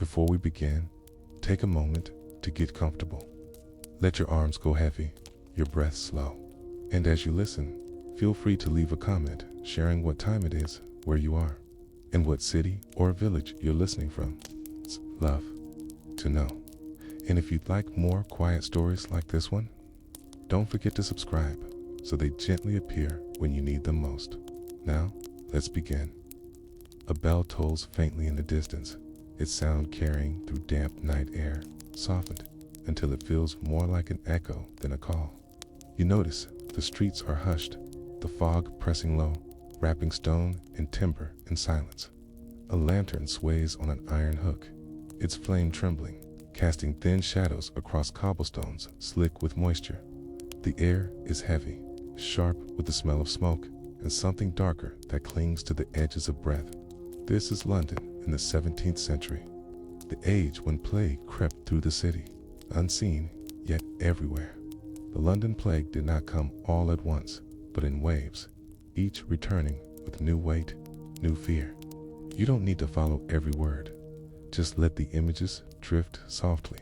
Before we begin, take a moment to get comfortable. Let your arms go heavy, your breath slow. And as you listen, feel free to leave a comment sharing what time it is, where you are, and what city or village you're listening from. It's love to know. And if you'd like more quiet stories like this one, don't forget to subscribe so they gently appear when you need them most. Now, let's begin. A bell tolls faintly in the distance, its sound carrying through damp night air, softened until it feels more like an echo than a call. You notice the streets are hushed, the fog pressing low, wrapping stone and timber in silence. A lantern sways on an iron hook, its flame trembling, casting thin shadows across cobblestones slick with moisture. The air is heavy, sharp with the smell of smoke, and something darker that clings to the edges of breath. This is London in the 17th century, the age when plague crept through the city, unseen yet everywhere. The London plague did not come all at once, but in waves, each returning with new weight, new fear. You don't need to follow every word. Just let the images drift softly,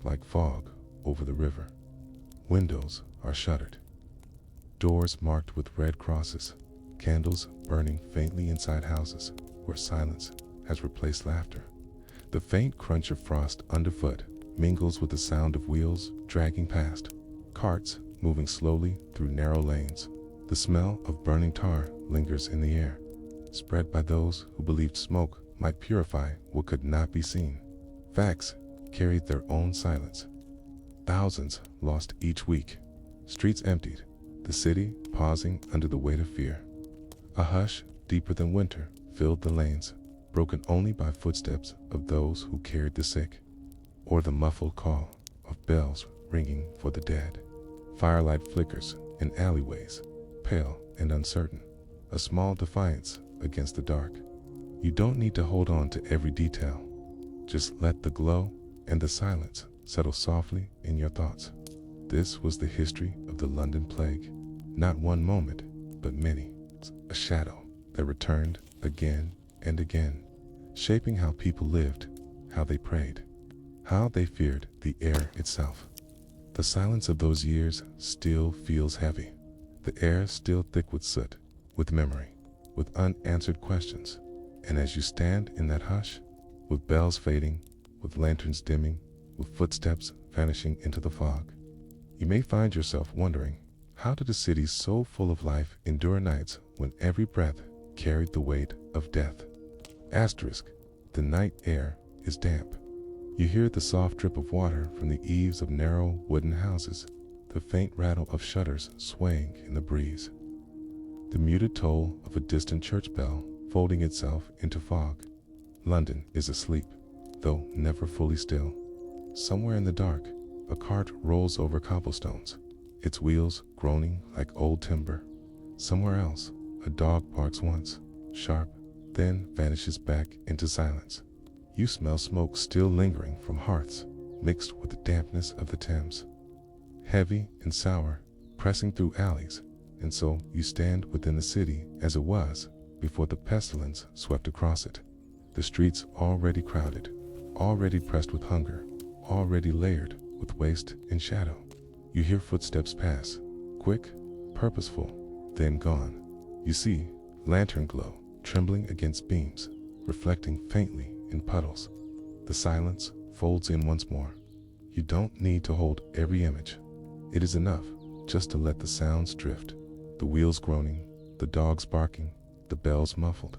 like fog over the river. Windows are shuttered. Doors marked with red crosses, candles burning faintly inside houses where silence has replaced laughter. The faint crunch of frost underfoot mingles with the sound of wheels dragging past, carts moving slowly through narrow lanes. The smell of burning tar lingers in the air, spread by those who believed smoke might purify what could not be seen. Facts carried their own silence. Thousands lost each week, streets emptied, the city pausing under the weight of fear. A hush deeper than winter filled the lanes, broken only by footsteps of those who carried the sick, or the muffled call of bells ringing for the dead. Firelight flickers in alleyways, pale and uncertain, a small defiance against the dark. You don't need to hold on to every detail. Just let the glow and the silence settle softly in your thoughts. This was the history of the London plague, not one moment, but many. A shadow that returned again and again, shaping how people lived, how they prayed, how they feared the air itself. The silence of those years still feels heavy. The air still thick with soot, with memory, with unanswered questions. And as you stand in that hush, with bells fading, with lanterns dimming, with footsteps vanishing into the fog, you may find yourself wondering, how did a city so full of life endure nights when every breath carried the weight of death? Asterisk, the night air is damp. You hear the soft drip of water from the eaves of narrow wooden houses, the faint rattle of shutters swaying in the breeze, the muted toll of a distant church bell folding itself into fog. London is asleep, though never fully still. Somewhere in the dark, a cart rolls over cobblestones, its wheels groaning like old timber. Somewhere else, a dog barks once, sharp, then vanishes back into silence. You smell smoke still lingering from hearths, mixed with the dampness of the Thames, heavy and sour, pressing through alleys. And so you stand within the city as it was before the pestilence swept across it. The streets already crowded, already pressed with hunger, already layered with waste and shadow. You hear footsteps pass, quick, purposeful, then gone. You see lantern glow trembling against beams, reflecting faintly in puddles. The silence folds in once more. You don't need to hold every image. It is enough just to let the sounds drift, the wheels groaning, the dogs barking, the bells muffled.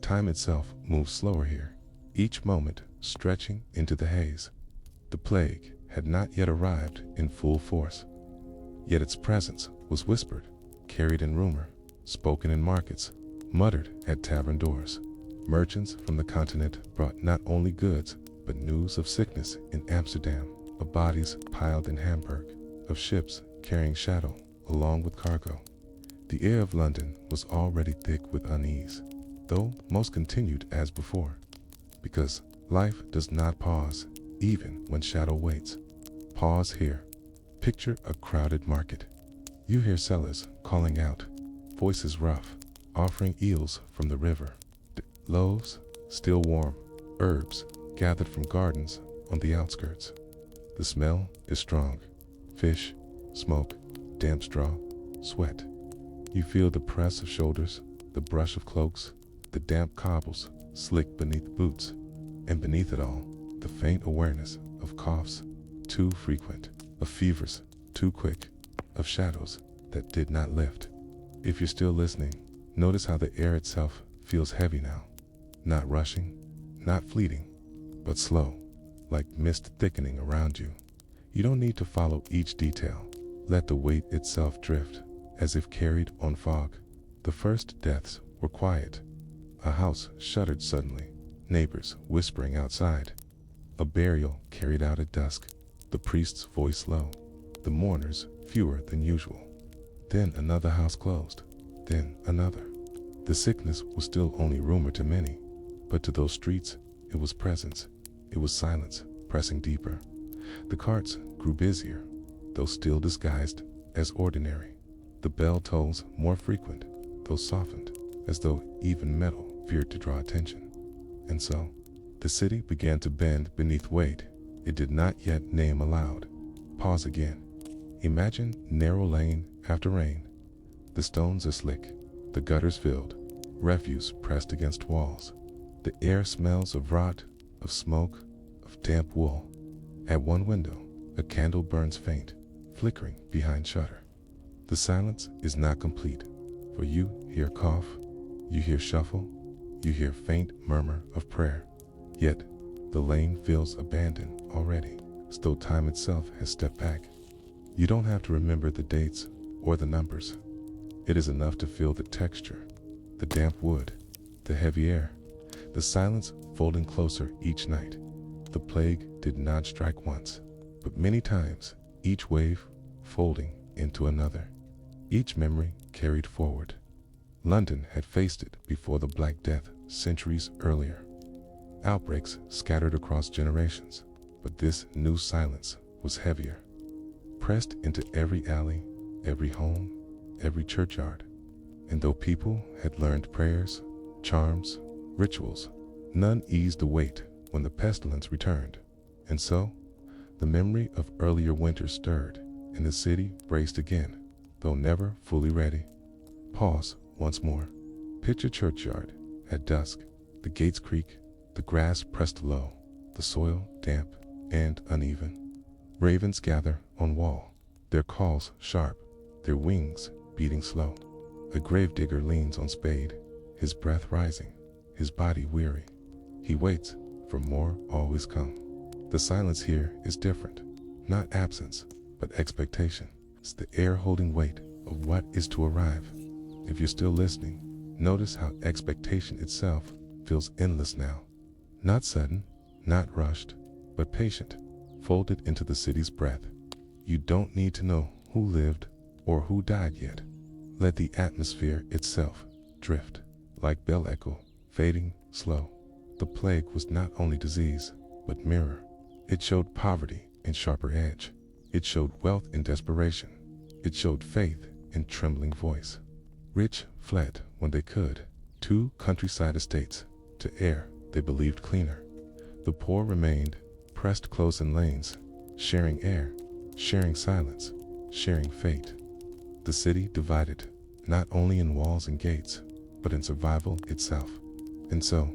Time itself moves slower here, each moment stretching into the haze. The plague had not yet arrived in full force, yet its presence was whispered, carried in rumor, spoken in markets, muttered at tavern doors. Merchants from the continent brought not only goods, but news of sickness in Amsterdam, of bodies piled in Hamburg, of ships carrying shadow along with cargo. The air of London was already thick with unease, though most continued as before, because life does not pause, even when shadow waits. Pause here. Picture a crowded market. You hear sellers calling out, voices rough, offering eels from the river, loaves still warm, herbs gathered from gardens on the outskirts. The smell is strong. Fish, smoke, damp straw, sweat. You feel the press of shoulders, the brush of cloaks, the damp cobbles slick beneath boots, and beneath it all, the faint awareness of coughs too frequent, of fevers too quick, of shadows that did not lift. If you're still listening, notice how the air itself feels heavy now. Not rushing, not fleeting, but slow, like mist thickening around you. You don't need to follow each detail. Let the weight itself drift, as if carried on fog. The first deaths were quiet. A house shuddered suddenly, neighbors whispering outside. A burial carried out at dusk, the priest's voice low, the mourners fewer than usual. Then another house closed, then another. The sickness was still only rumor to many, but to those streets it was presence, it was silence pressing deeper. The carts grew busier, though still disguised as ordinary. The bell tolls more frequent, though softened, as though even metal feared to draw attention. And so, the city began to bend beneath weight it did not yet name aloud. Pause again. Imagine narrow lane after rain. The stones are slick, the gutters filled, refuse pressed against walls. The air smells of rot, of smoke, of damp wool. At one window, a candle burns faint, flickering behind shutter. The silence is not complete, for you hear cough, you hear shuffle, you hear faint murmur of prayer. Yet, the lane feels abandoned already, as though time itself has stepped back. You don't have to remember the dates or the numbers. It is enough to feel the texture, the damp wood, the heavy air, the silence folding closer each night. The plague did not strike once, but many times, each wave folding into another. Each memory carried forward. London had faced it before the Black Death centuries earlier. Outbreaks scattered across generations, but this new silence was heavier. Pressed into every alley, every home, every churchyard. And though people had learned prayers, charms, rituals, none eased the weight when the pestilence returned. And so, the memory of earlier winters stirred, and the city braced again, though never fully ready. Pause once more. Picture churchyard at dusk, the gates creak, the grass pressed low, the soil damp and uneven. Ravens gather on wall, their calls sharp, their wings beating slow. A gravedigger leans on spade, his breath rising, his body weary. He waits, for more always come. The silence here is different, not absence, but expectation. It's the air holding weight of what is to arrive. If you're still listening, notice how expectation itself feels endless now. Not sudden, not rushed, but patient, folded into the city's breath. You don't need to know who lived or who died yet. Let the atmosphere itself drift, like bell echo, fading slow. The plague was not only disease, but mirror. It showed poverty in sharper edge. It showed wealth in desperation. It showed faith in trembling voice. Rich fled when they could, to countryside estates, to air they believed cleaner. The poor remained, pressed close in lanes, sharing air, sharing silence, sharing fate. The city divided, not only in walls and gates, but in survival itself. And so,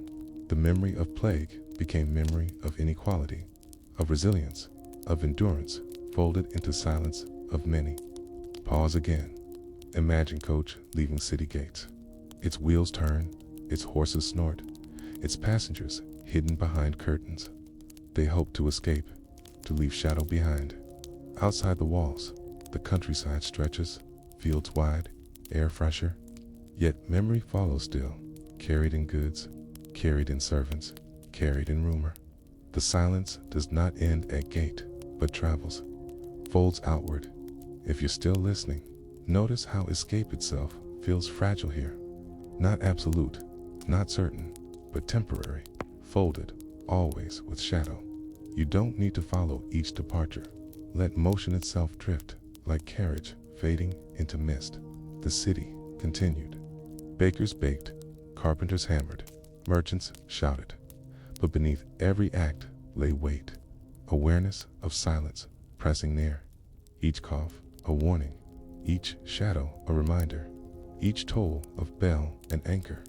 the memory of plague became memory of inequality, of resilience, of endurance, folded into silence of many. Pause again. Imagine coach leaving city gates. Its wheels turn, its horses snort, its passengers hidden behind curtains. They hope to escape, to leave shadow behind. Outside the walls, the countryside stretches, fields wide, air fresher. Yet memory follows still, carried in goods, carried in servants, carried in rumor. The silence does not end at gate, but travels, folds outward. If you're still listening, notice how escape itself feels fragile here. Not absolute, not certain, but temporary, folded, always with shadow. You don't need to follow each departure. Let motion itself drift, like carriage fading into mist. The city continued. Bakers baked, carpenters hammered, merchants shouted. But beneath every act lay weight, awareness of silence pressing near. Each cough a warning, each shadow a reminder, each toll of bell and anchor.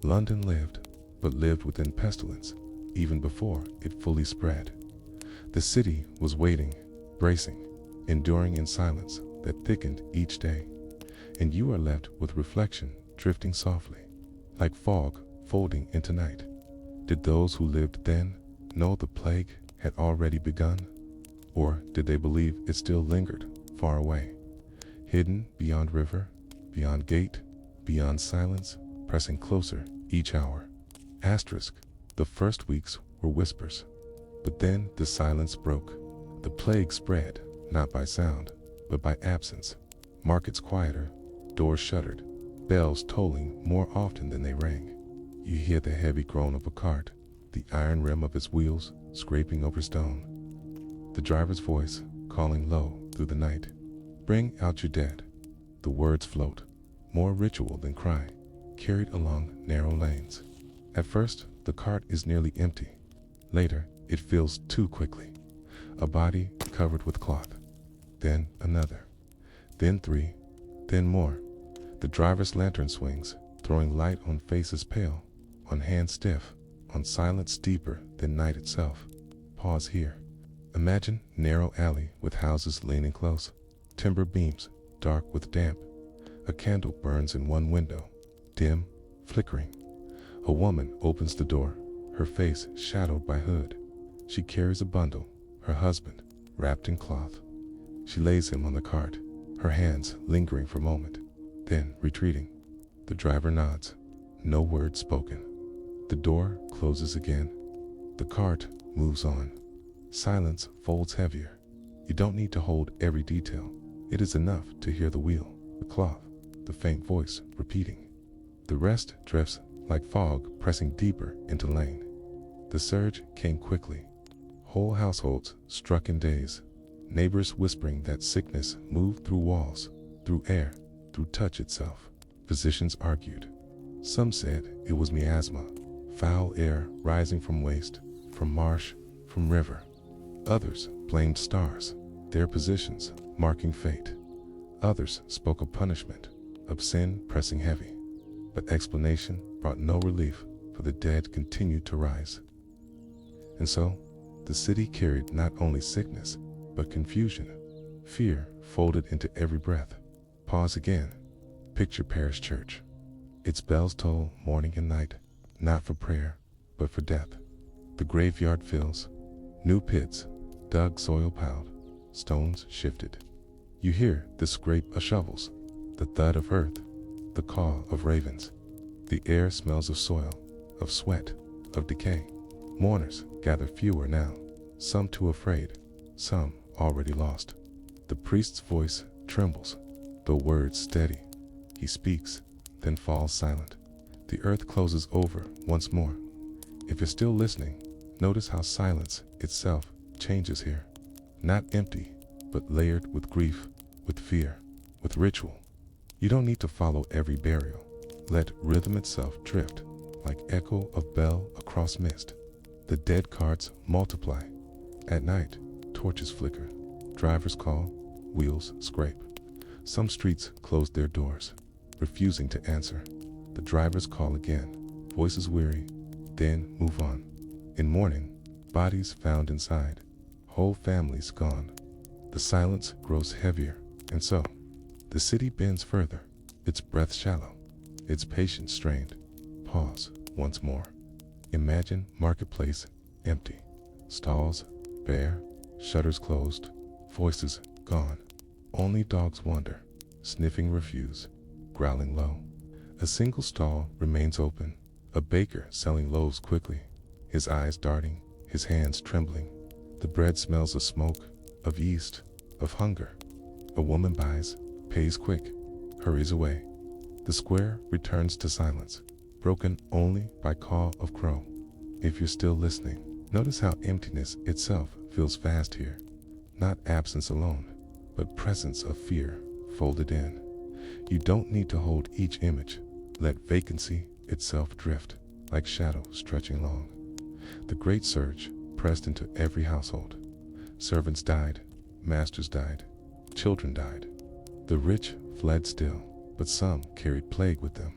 London lived, but lived within pestilence, even before it fully spread. The city was waiting, bracing, enduring in silence that thickened each day. And you are left with reflection drifting softly, like fog folding into night. Did those who lived then know the plague had already begun? Or did they believe it still lingered far away, hidden beyond river, beyond gate, beyond silence, pressing closer each hour? Asterisk, the first weeks were whispers, but then the silence broke. The plague spread, not by sound, but by absence. Markets quieter, doors shuttered, bells tolling more often than they rang. You hear the heavy groan of a cart, the iron rim of its wheels scraping over stone. The driver's voice calling low through the night. Bring out your dead. The words float, more ritual than cry, carried along narrow lanes. At first, the cart is nearly empty. Later, it fills too quickly. A body covered with cloth. Then another. Then three. Then more. The driver's lantern swings, throwing light on faces pale, on hands stiff, on silence deeper than night itself. Pause here. Imagine narrow alley with houses leaning close, timber beams dark with damp. A candle burns in one window, dim, flickering. A woman opens the door, her face shadowed by hood. She carries a bundle, her husband, wrapped in cloth. She lays him on the cart, her hands lingering for a moment, then retreating. The driver nods, no word spoken. The door closes again. The cart moves on. Silence folds heavier. You don't need to hold every detail. It is enough to hear the wheel, the cloth, the faint voice repeating. The rest drifts like fog pressing deeper into lane. The surge came quickly. Whole households struck in days. Neighbors whispering that sickness moved through walls, through air, through touch itself. Physicians argued. Some said it was miasma, foul air rising from waste, from marsh, from river. Others blamed stars, their positions marking fate. Others spoke of punishment, of sin pressing heavy. But explanation brought no relief, for the dead continued to rise. And so, the city carried not only sickness, but confusion. Fear folded into every breath. Pause again. Picture parish church. Its bells toll morning and night, not for prayer, but for death. The graveyard fills. New pits, dug soil piled, stones shifted. You hear the scrape of shovels, the thud of earth, the call of ravens. The air smells of soil, of sweat, of decay. Mourners gather fewer now, some too afraid, some already lost. The priest's voice trembles, the words steady. He speaks, then falls silent. The earth closes over once more. If you're still listening, notice how silence itself changes here. Not empty, but layered with grief, with fear, with ritual. You don't need to follow every burial. Let rhythm itself drift, like echo of bell across mist. The dead carts multiply. At night, torches flicker. Drivers call, wheels scrape. Some streets close their doors, refusing to answer. The drivers call again, voices weary, then move on. In mourning, bodies found inside, whole families gone. The silence grows heavier, and so, the city bends further, its breath shallow, its patience strained. Pause once more. Imagine marketplace empty, stalls bare, shutters closed, voices gone. Only dogs wander, sniffing refuse, growling low. A single stall remains open, a baker selling loaves quickly, his eyes darting, his hands trembling. The bread smells of smoke, of yeast, of hunger. A woman buys, pays quick, hurries away. The square returns to silence, broken only by call of crow. If you're still listening, notice how emptiness itself feels fast here. Not absence alone, but presence of fear folded in. You don't need to hold each image. Let vacancy itself drift, like shadow stretching long. The great surge pressed into every household. Servants died, masters died, children died. The rich fled still, but some carried plague with them.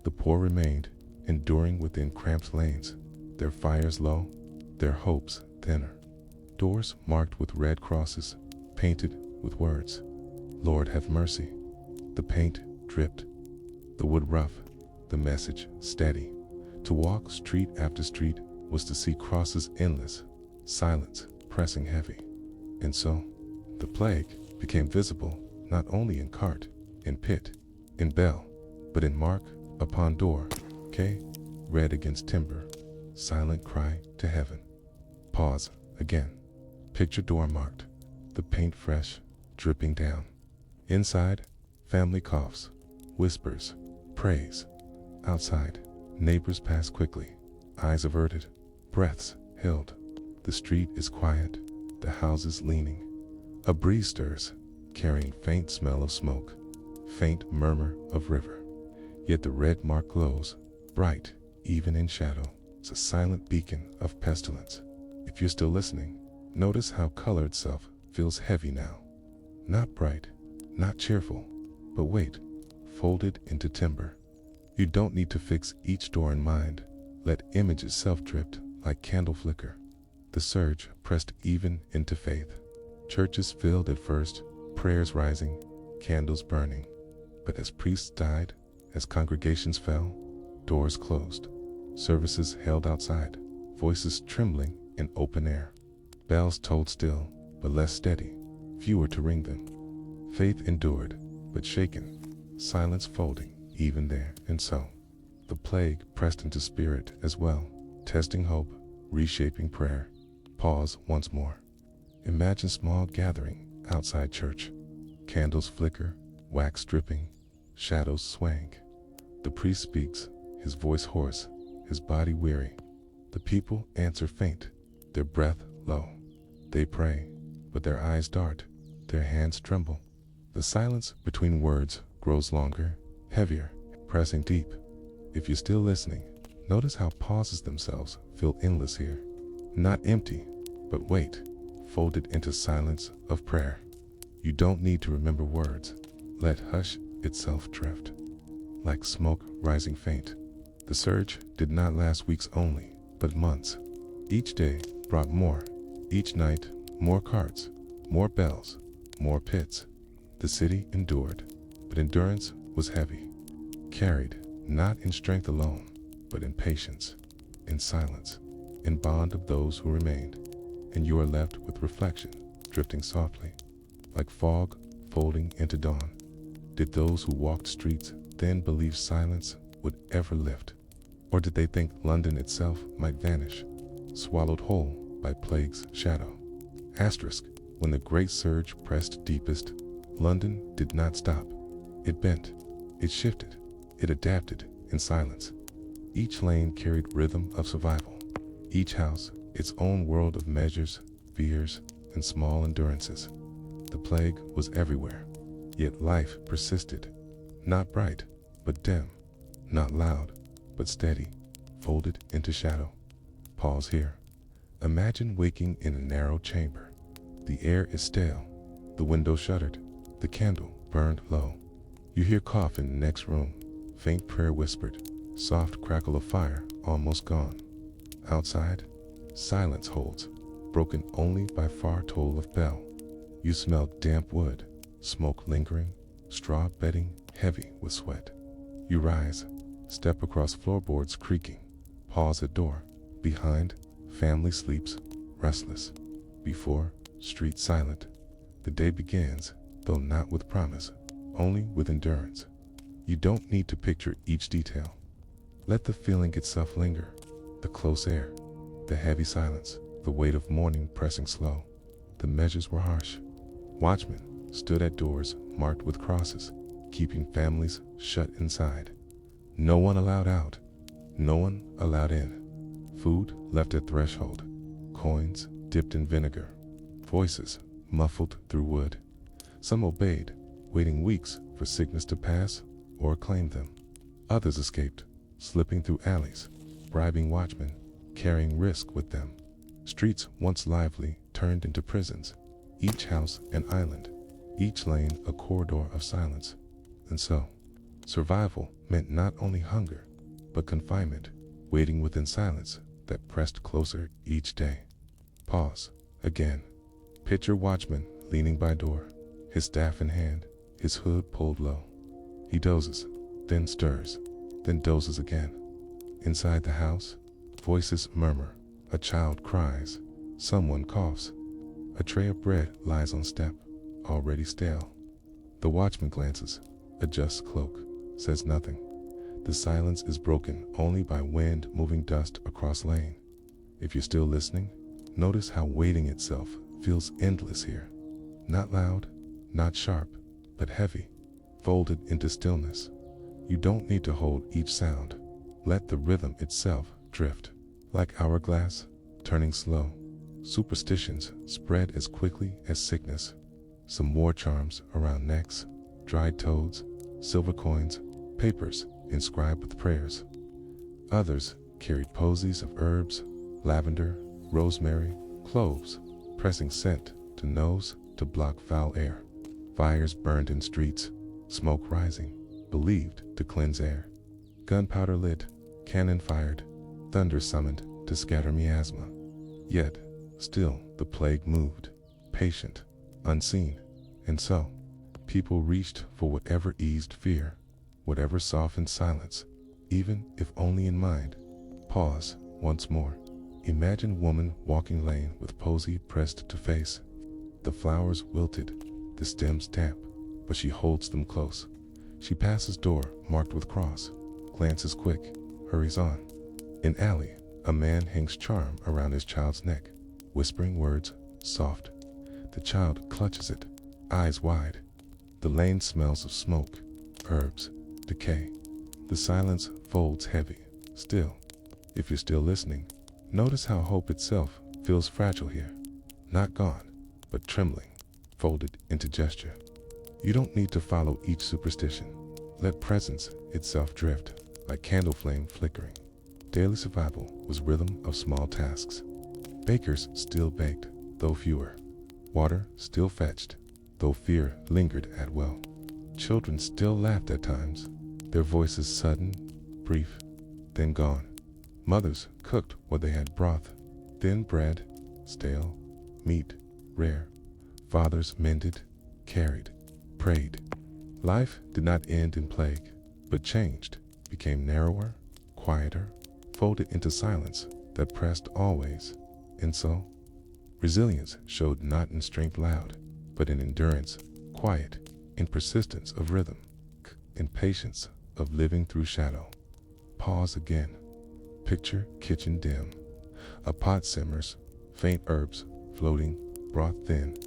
The poor remained, enduring within cramped lanes, their fires low, their hopes thinner. Doors marked with red crosses, painted with words, "Lord have mercy." The paint dripped, the wood rough, the message steady. To walk street after street was to see crosses endless, silence pressing heavy. And so, the plague became visible not only in cart, in pit, in bell, but in mark upon door, read against timber, silent cry to heaven. Pause again. Picture door marked, the paint fresh, dripping down. Inside, family coughs, whispers, praise. Outside, neighbors pass quickly, eyes averted, breaths held. The street is quiet, the houses leaning. A breeze stirs, carrying faint smell of smoke, faint murmur of river. Yet the red mark glows, bright, even in shadow. It's a silent beacon of pestilence. If you're still listening, notice how color itself feels heavy now. Not bright, not cheerful, but weight, folded into timber. You don't need to fix each door in mind. Let image itself drift like candle flicker. The surge pressed even into faith. Churches filled at first, prayers rising, candles burning. But as priests died, as congregations fell, doors closed. Services held outside, voices trembling in open air. Bells tolled still, but less steady, fewer to ring them. Faith endured, but shaken, silence folding even there. And so, the plague pressed into spirit as well, testing hope, reshaping prayer. Pause once more. Imagine small gathering outside church. Candles flicker, wax dripping, shadows swaying. The priest speaks, his voice hoarse, his body weary. The people answer faint, their breath low. They pray, but their eyes dart, their hands tremble. The silence between words grows longer, heavier, pressing deep. If you're still listening, notice how pauses themselves feel endless here. Not empty, but weight, folded into silence of prayer. You don't need to remember words. Let hush itself drift. Like smoke rising faint. The surge did not last weeks only, but months. Each day brought more. Each night, more carts, more bells, more pits. The city endured, but endurance was heavy. Carried, not in strength alone, but in patience, in silence, in bond of those who remained. And you are left with reflection, drifting softly, like fog folding into dawn. Did those who walked streets then believe silence would ever lift? Or did they think London itself might vanish, swallowed whole by plague's shadow? Asterisk, when the great surge pressed deepest, London did not stop. It bent, it shifted, it adapted in silence. Each lane carried rhythm of survival. Each house, its own world of measures, fears, and small endurances. The plague was everywhere, yet life persisted. Not bright, but dim. Not loud, but steady, folded into shadow. Pause here. Imagine waking in a narrow chamber. The air is stale, the window shuttered, the candle burned low. You hear cough in the next room, faint prayer whispered, soft crackle of fire almost gone. Outside, silence holds, broken only by far toll of bell. You smell damp wood, smoke lingering, straw bedding heavy with sweat. You rise, step across floorboards creaking, pause at door. Behind, family sleeps, restless. Before, street silent. The day begins, though not with promise, only with endurance. You don't need to picture each detail. Let the feeling itself linger. The close air, the heavy silence, the weight of morning pressing slow. The measures were harsh. Watchmen stood at doors marked with crosses, keeping families shut inside. No one allowed out, no one allowed in. Food left at threshold, coins dipped in vinegar, voices muffled through wood. Some obeyed, waiting weeks for sickness to pass or claim them. Others escaped, slipping through alleys, bribing watchmen, carrying risk with them. Streets once lively turned into prisons, each house an island, each lane a corridor of silence. And so, survival meant not only hunger, but confinement, waiting within silence that pressed closer each day. Pause. Again. Picture watchman leaning by door, his staff in hand, his hood pulled low. He dozes, then stirs, then dozes again. Inside the house, voices murmur, a child cries, someone coughs. A tray of bread lies on step, already stale. The watchman glances, adjusts cloak, says nothing. The silence is broken only by wind moving dust across lane. If you're still listening, notice how waiting itself feels endless here. Not loud, not sharp, but heavy, folded into stillness. You don't need to hold each sound. Let the rhythm itself drift. Like hourglass, turning slow. Superstitions spread as quickly as sickness. Some war charms around necks, dried toads, silver coins, papers inscribed with prayers. Others carried posies of herbs, lavender, rosemary, cloves, pressing scent to nose to block foul air. Fires burned in streets, smoke rising, believed to cleanse air. Gunpowder lit, cannon fired, thunder summoned to scatter miasma. Yet, still the plague moved, patient, unseen. And so, people reached for whatever eased fear, whatever softened silence, even if only in mind. Pause once more. Imagine woman walking lane with posy pressed to face. The flowers wilted, the stems damp, but she holds them close. She passes door marked with cross, glances quick, hurries on. In alley, a man hangs charm around his child's neck, whispering words, soft. The child clutches it, eyes wide. The lane smells of smoke, herbs, decay. The silence folds heavy, still. If you're still listening, notice how hope itself feels fragile here. Not gone, but trembling, folded into gesture. You don't need to follow each superstition. Let presence itself drift, like candle flame flickering. Daily survival was rhythm of small tasks. Bakers still baked, though fewer. Water still fetched, though fear lingered at well. Children still laughed at times, their voices sudden, brief, then gone. Mothers cooked what they had broth, thin bread, stale, meat, rare. Fathers mended, carried, prayed. Life did not end in plague, but changed, became narrower, quieter, folded into silence that pressed always. And so, resilience showed not in strength loud, but in endurance, quiet, in persistence of rhythm, in patience of living through shadow. Pause again. Picture kitchen dim. A pot simmers, faint herbs floating, broth thin.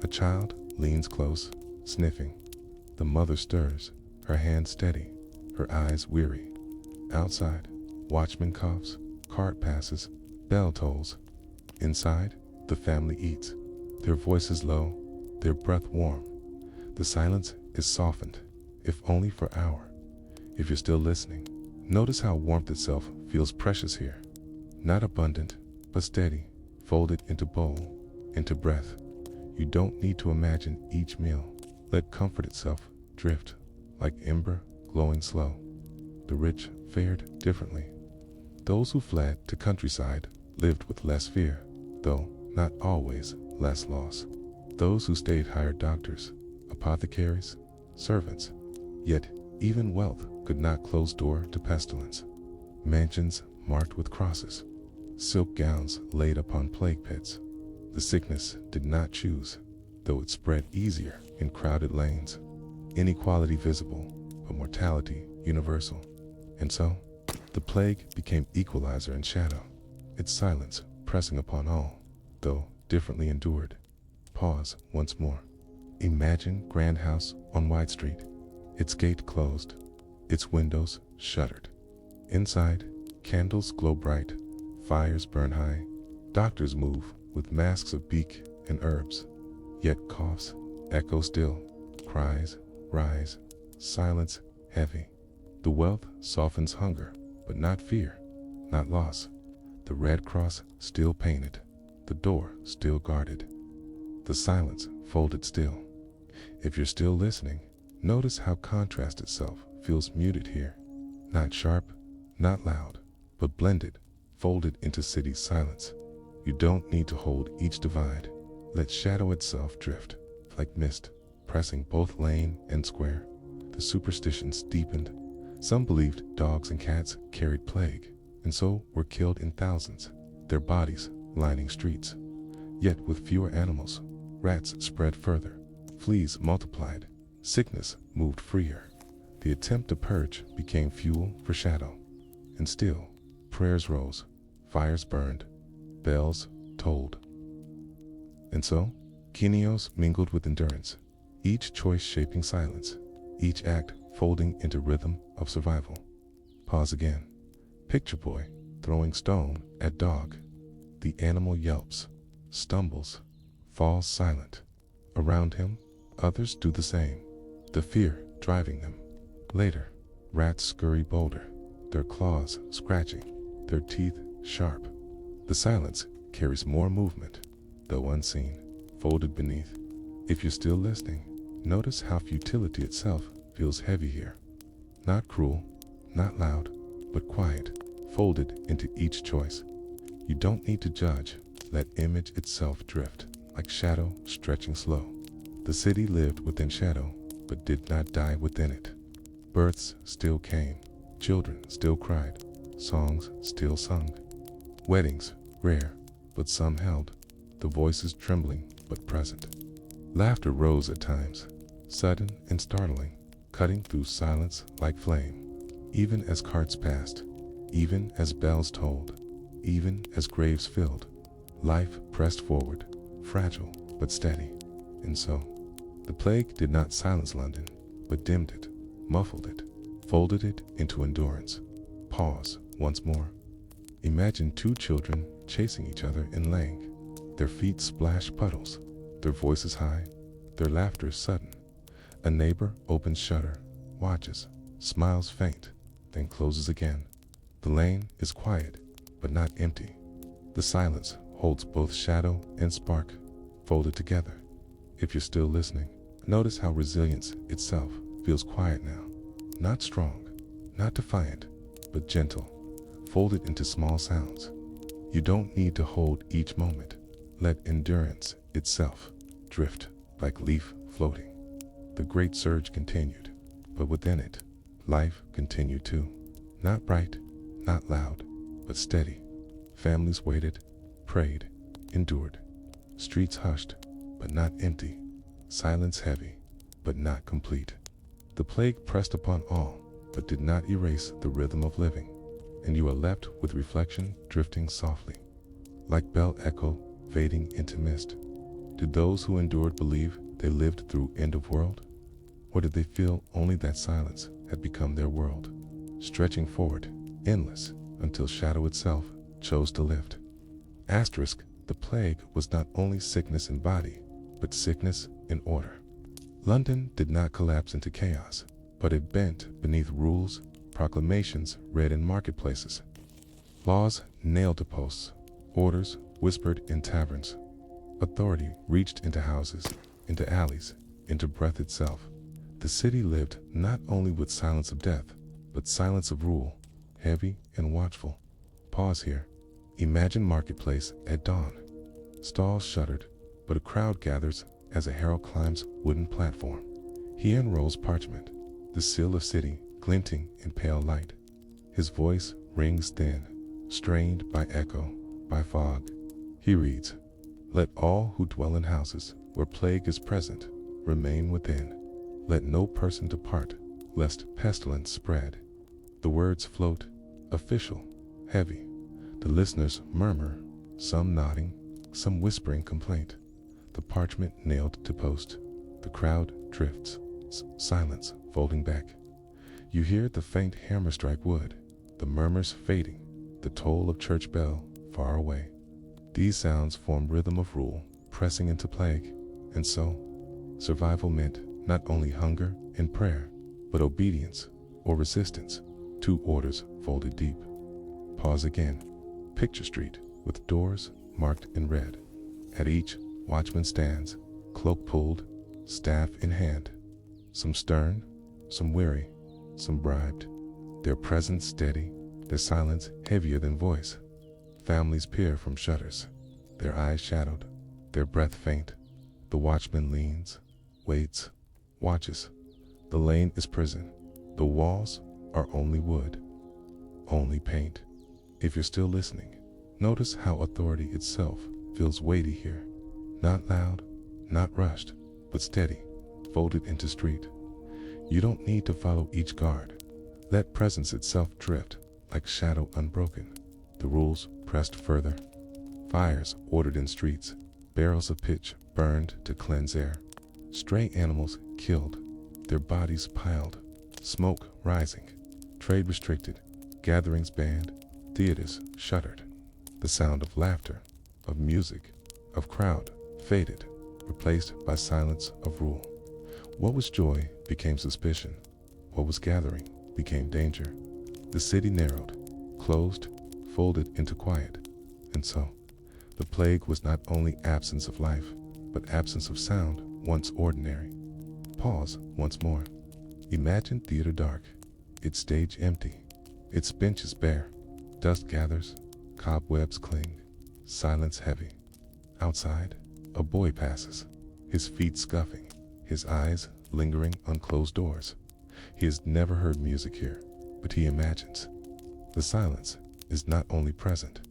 A child leans close, sniffing. The mother stirs, her hand steady, her eyes weary. Outside, watchman coughs, cart passes, bell tolls. Inside, the family eats, their voices low, their breath warm. The silence is softened, if only for an hour. If you're still listening, notice how warmth itself feels precious here. Not abundant, but steady, folded into bowl, into breath. You don't need to imagine each meal. Let comfort itself drift, like ember glowing slow. The rich fared differently. Those who fled to countryside lived with less fear, though not always less loss. Those who stayed hired doctors, apothecaries, servants. Yet even wealth could not close door to pestilence. Mansions marked with crosses, silk gowns laid upon plague pits. The sickness did not choose, though it spread easier in crowded lanes. Inequality visible, but mortality universal. And so, the plague became equalizer in shadow, its silence pressing upon all, though differently endured. Pause once more. Imagine grand house on Wide Street, its gate closed, its windows shuttered. Inside, candles glow bright, fires burn high, doctors move with masks of beak and herbs. Yet coughs echo still, cries rise, silence heavy. The wealth softens hunger, but not fear, not loss. the red cross still painted, the door still guarded, the silence folded still. If you're still listening, notice how contrast itself feels muted here. Not sharp, not loud, but blended, folded into city silence. You don't need to hold each divide. Let shadow itself drift, like mist, pressing both lane and square. The superstitions deepened. Some believed dogs and cats carried plague, and so were killed in thousands, their bodies lining streets. Yet with fewer animals, rats spread further, fleas multiplied, sickness moved freer. The attempt to purge became fuel for shadow. And still, prayers rose, fires burned, bells tolled. And so, Kenios mingled with endurance, each choice shaping silence, each act folding into rhythm of survival. Pause again. Picture boy throwing stone at dog. The animal yelps, stumbles, falls silent. Around him, others do the same, the fear driving them. Later, rats scurry bolder, their claws scratching, their teeth sharp. The silence carries more movement, though unseen, folded beneath. If you're still listening, notice how futility itself feels heavy here. Not cruel, not loud, but quiet, folded into each choice. You don't need to judge, let image itself drift, like shadow stretching slow. The city lived within shadow, but did not die within it. Births still came, children still cried, songs still sung. Weddings rare, but some held, the voices trembling but present. Laughter rose at times, sudden and startling, cutting through silence like flame. Even as carts passed, even as bells tolled, even as graves filled, life pressed forward, fragile but steady. And so, the plague did not silence London, but dimmed it, muffled it, folded it into endurance. Pause once more. Imagine two children chasing each other in lane. Their feet splash puddles, their voices high, their laughter sudden. A neighbor opens shutter, watches, smiles faint, then closes again. The lane is quiet, but not empty. The silence holds both shadow and spark, folded together. If you're still listening, notice how resilience itself feels quiet now. Not strong, not defiant, but gentle, folded into small sounds. You don't need to hold each moment. Let endurance itself drift like leaf floating. The great surge continued, but within it, life continued too. Not bright, not loud, but steady. Families waited, prayed, endured. Streets hushed, but not empty. Silence heavy, but not complete. The plague pressed upon all, but did not erase the rhythm of living. And you are left with reflection drifting softly, like bell echo fading into mist. Did those who endured believe they lived through end of world? Or did they feel only that silence had become their world, stretching forward, endless, until shadow itself chose to lift? Asterisk, the plague was not only sickness in body, but sickness in order. London did not collapse into chaos, but it bent beneath rules, proclamations read in marketplaces, laws nailed to posts, orders whispered in taverns. Authority reached into houses, into alleys, into breath itself. The city lived not only with silence of death, but silence of rule, heavy and watchful. Pause here. Imagine marketplace at dawn. Stalls shuttered, but a crowd gathers as a herald climbs wooden platform. He unrolls parchment, the seal of city glinting in pale light. His voice rings thin, strained by echo, by fog. He reads, "Let all who dwell in houses where plague is present remain within. Let no person depart, lest pestilence spread." The words float, official, heavy. The listeners murmur, some nodding, some whispering complaint. The parchment nailed to post. The crowd drifts, silence folding back. You hear the faint hammer strike wood, the murmurs fading, the toll of church bell far away. These sounds form rhythm of rule, pressing into plague. And so, survival meant not only hunger and prayer, but obedience or resistance, two orders folded deep. Pause again. Picture street with doors marked in red. At each, watchman stands, cloak pulled, staff in hand. Some stern, some weary, some bribed. Their presence steady, their silence heavier than voice. Families peer from shutters, their eyes shadowed, their breath faint. The watchman leans, waits, watches. The lane is prison. The walls are only wood, only paint. If you're still listening, notice how authority itself feels weighty here. Not loud, not rushed, but steady, folded into street. You don't need to follow each guard. Let presence itself drift, like shadow unbroken. The rules pressed further. Fires ordered in streets, barrels of pitch burned to cleanse air. Stray animals killed, their bodies piled, smoke rising. Trade restricted, gatherings banned, theaters shuttered. The sound of laughter, of music, of crowd faded, replaced by silence of rule. What was joy became suspicion. What was gathering became danger. The city narrowed, closed, folded into quiet. And so, the plague was not only absence of life, but absence of sound once ordinary. Pause once more. Imagine theater dark, its stage empty, its benches bare. Dust gathers, cobwebs cling, silence heavy. Outside, a boy passes, his feet scuffing, his eyes lingering on closed doors. He has never heard music here, but he imagines. The silence is not only present,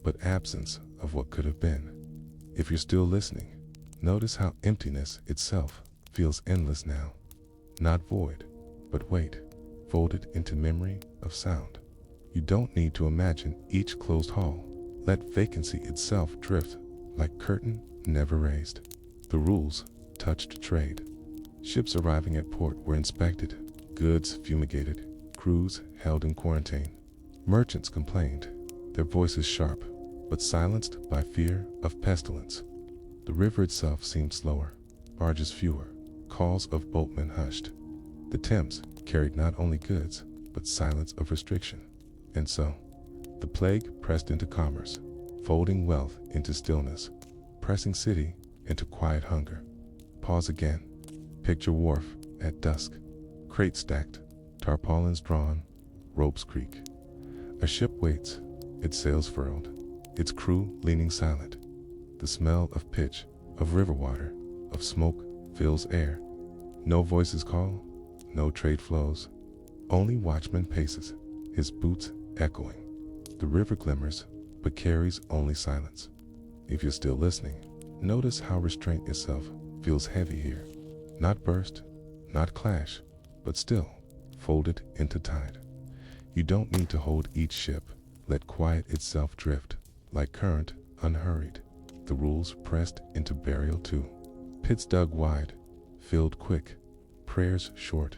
but absence of what could have been. If you're still listening, notice how emptiness itself feels endless now. Not void, but weight, folded into memory of sound. You don't need to imagine each closed hall. Let vacancy itself drift like curtain never raised. The rules touched trade. Ships arriving at port were inspected, goods fumigated, crews held in quarantine. Merchants complained, their voices sharp, but silenced by fear of pestilence. The river itself seemed slower, barges fewer, calls of boatmen hushed. The Thames carried not only goods, but silence of restriction. And so, the plague pressed into commerce, folding wealth into stillness, pressing city into quiet hunger. Pause again. Picture wharf at dusk, crates stacked, tarpaulins drawn, ropes creak. A ship waits, its sails furled, its crew leaning silent. The smell of pitch, of river water, of smoke fills air. No voices call, no trade flows. Only watchman paces, his boots echoing. The river glimmers, but carries only silence. If you're still listening, notice how restraint itself feels heavy here. Not burst, not clash, but still, folded into tide. You don't need to hold each ship. Let quiet itself drift, like current, unhurried. The rules pressed into burial too. Pits dug wide, filled quick, prayers short.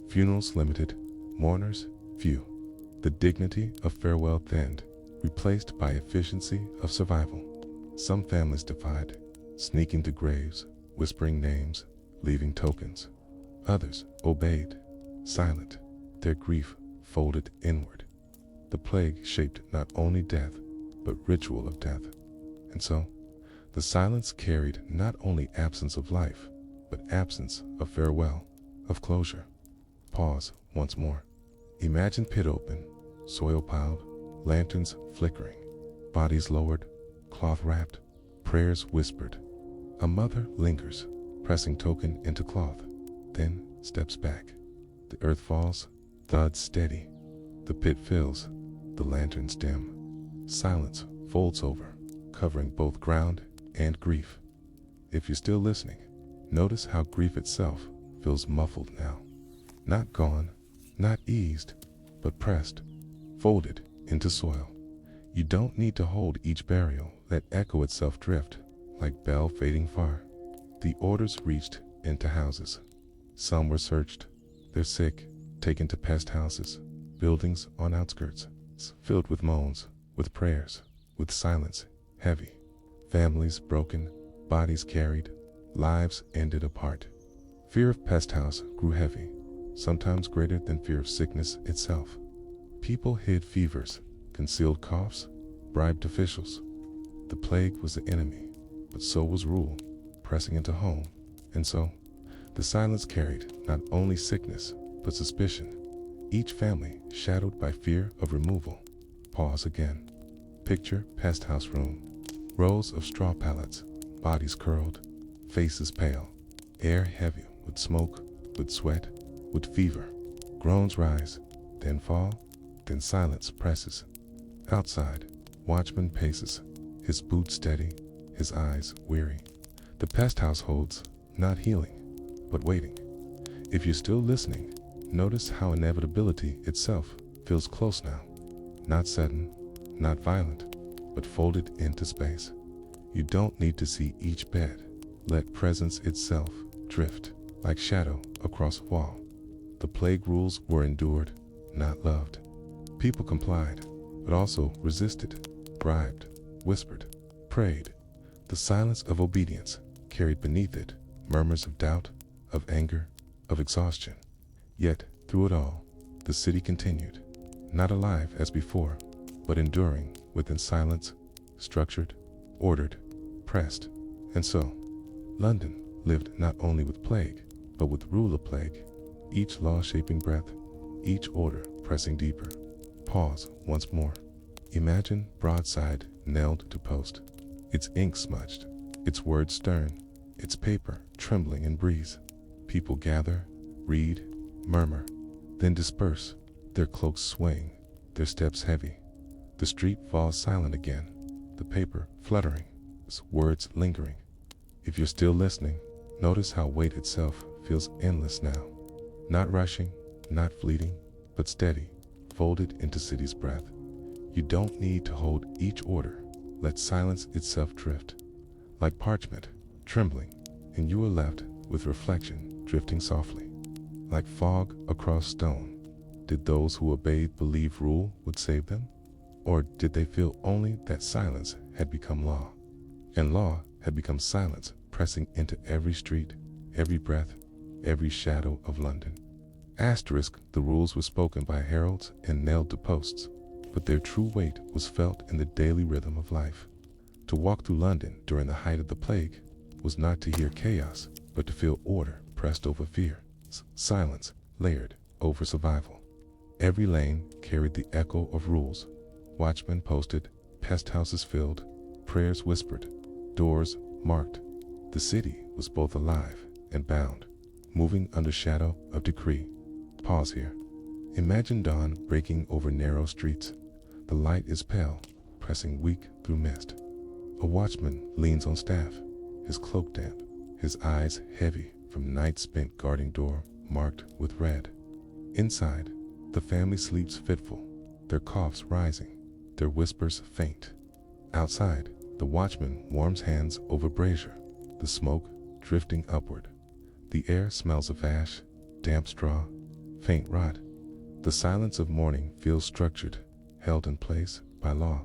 Funerals limited, mourners few. The dignity of farewell thinned, replaced by efficiency of survival. Some families defied, sneaking to graves, whispering names, leaving tokens. Others obeyed, silent, their grief folded inward. The plague shaped not only death, but ritual of death. And so, the silence carried not only absence of life, but absence of farewell, of closure. Pause once more. Imagine pit open, soil piled, lanterns flickering, bodies lowered, cloth wrapped, prayers whispered. A mother lingers, pressing token into cloth, then steps back. The earth falls, thuds steady. The pit fills, the lanterns dim. Silence folds over, covering both ground and grief. If you're still listening, notice how grief itself feels muffled now. Not gone, not eased, but pressed, folded into soil. You don't need to hold each burial. Let echo itself drift, like bell fading far. The orders reached into houses. Some were searched, their sick taken to pest houses, buildings on outskirts, filled with moans, with prayers, with silence heavy. Families broken, bodies carried, lives ended apart. Fear of pest house grew heavy, sometimes greater than fear of sickness itself. People hid fevers, concealed coughs, bribed officials. The plague was the enemy, but so was rule, pressing into home. And so, the silence carried not only sickness, but suspicion. Each family shadowed by fear of removal. Pause again. Picture pest house room. Rows of straw pallets, bodies curled, faces pale, air heavy with smoke, with sweat, with fever. Groans rise, then fall, then silence presses. Outside, watchman paces, his boots steady, his eyes weary. The pest house holds, not healing, but waiting. If you're still listening, notice how inevitability itself feels close now. Not sudden, not violent, but folded into space. You don't need to see each bed. Let presence itself drift like shadow across a wall. The plague rules were endured, not loved. People complied, but also resisted, bribed, whispered, prayed. The silence of obedience carried beneath it murmurs of doubt, of anger, of exhaustion. Yet, through it all, the city continued, not alive as before, but enduring within silence, structured, ordered, pressed. And so, London lived not only with plague, but with rule of plague, each law shaping breath, each order pressing deeper. Pause once more. Imagine broadside nailed to post, its ink smudged, its words stern, its paper trembling in breeze. People gather, read, murmur, then disperse, their cloaks swaying, their steps heavy. The street falls silent again, the paper fluttering, its words lingering. If you're still listening, notice how weight itself feels endless now. Not rushing, not fleeting, but steady, folded into city's breath. You don't need to hold each order. Let silence itself drift. Like parchment, trembling, and you are left with reflection drifting softly. Like fog across stone, did those who obeyed believe rule would save them? Or did they feel only that silence had become law? And law had become silence, pressing into every street, every breath, every shadow of London. Asterisk, the rules were spoken by heralds and nailed to posts, but their true weight was felt in the daily rhythm of life. To walk through London during the height of the plague was not to hear chaos, but to feel order pressed over fear, silence layered over survival. Every lane carried the echo of rules. Watchmen posted, pest houses filled, prayers whispered, doors marked. The city was both alive and bound, moving under shadow of decree. Pause here. Imagine dawn breaking over narrow streets. The light is pale, pressing weak through mist. A watchman leans on staff, his cloak damp, his eyes heavy from nights spent guarding door marked with red. Inside, the family sleeps fitful, their coughs rising, their whispers faint. Outside, the watchman warms hands over brazier, the smoke drifting upward. The air smells of ash, damp straw, faint rot. The silence of morning feels structured, held in place by law.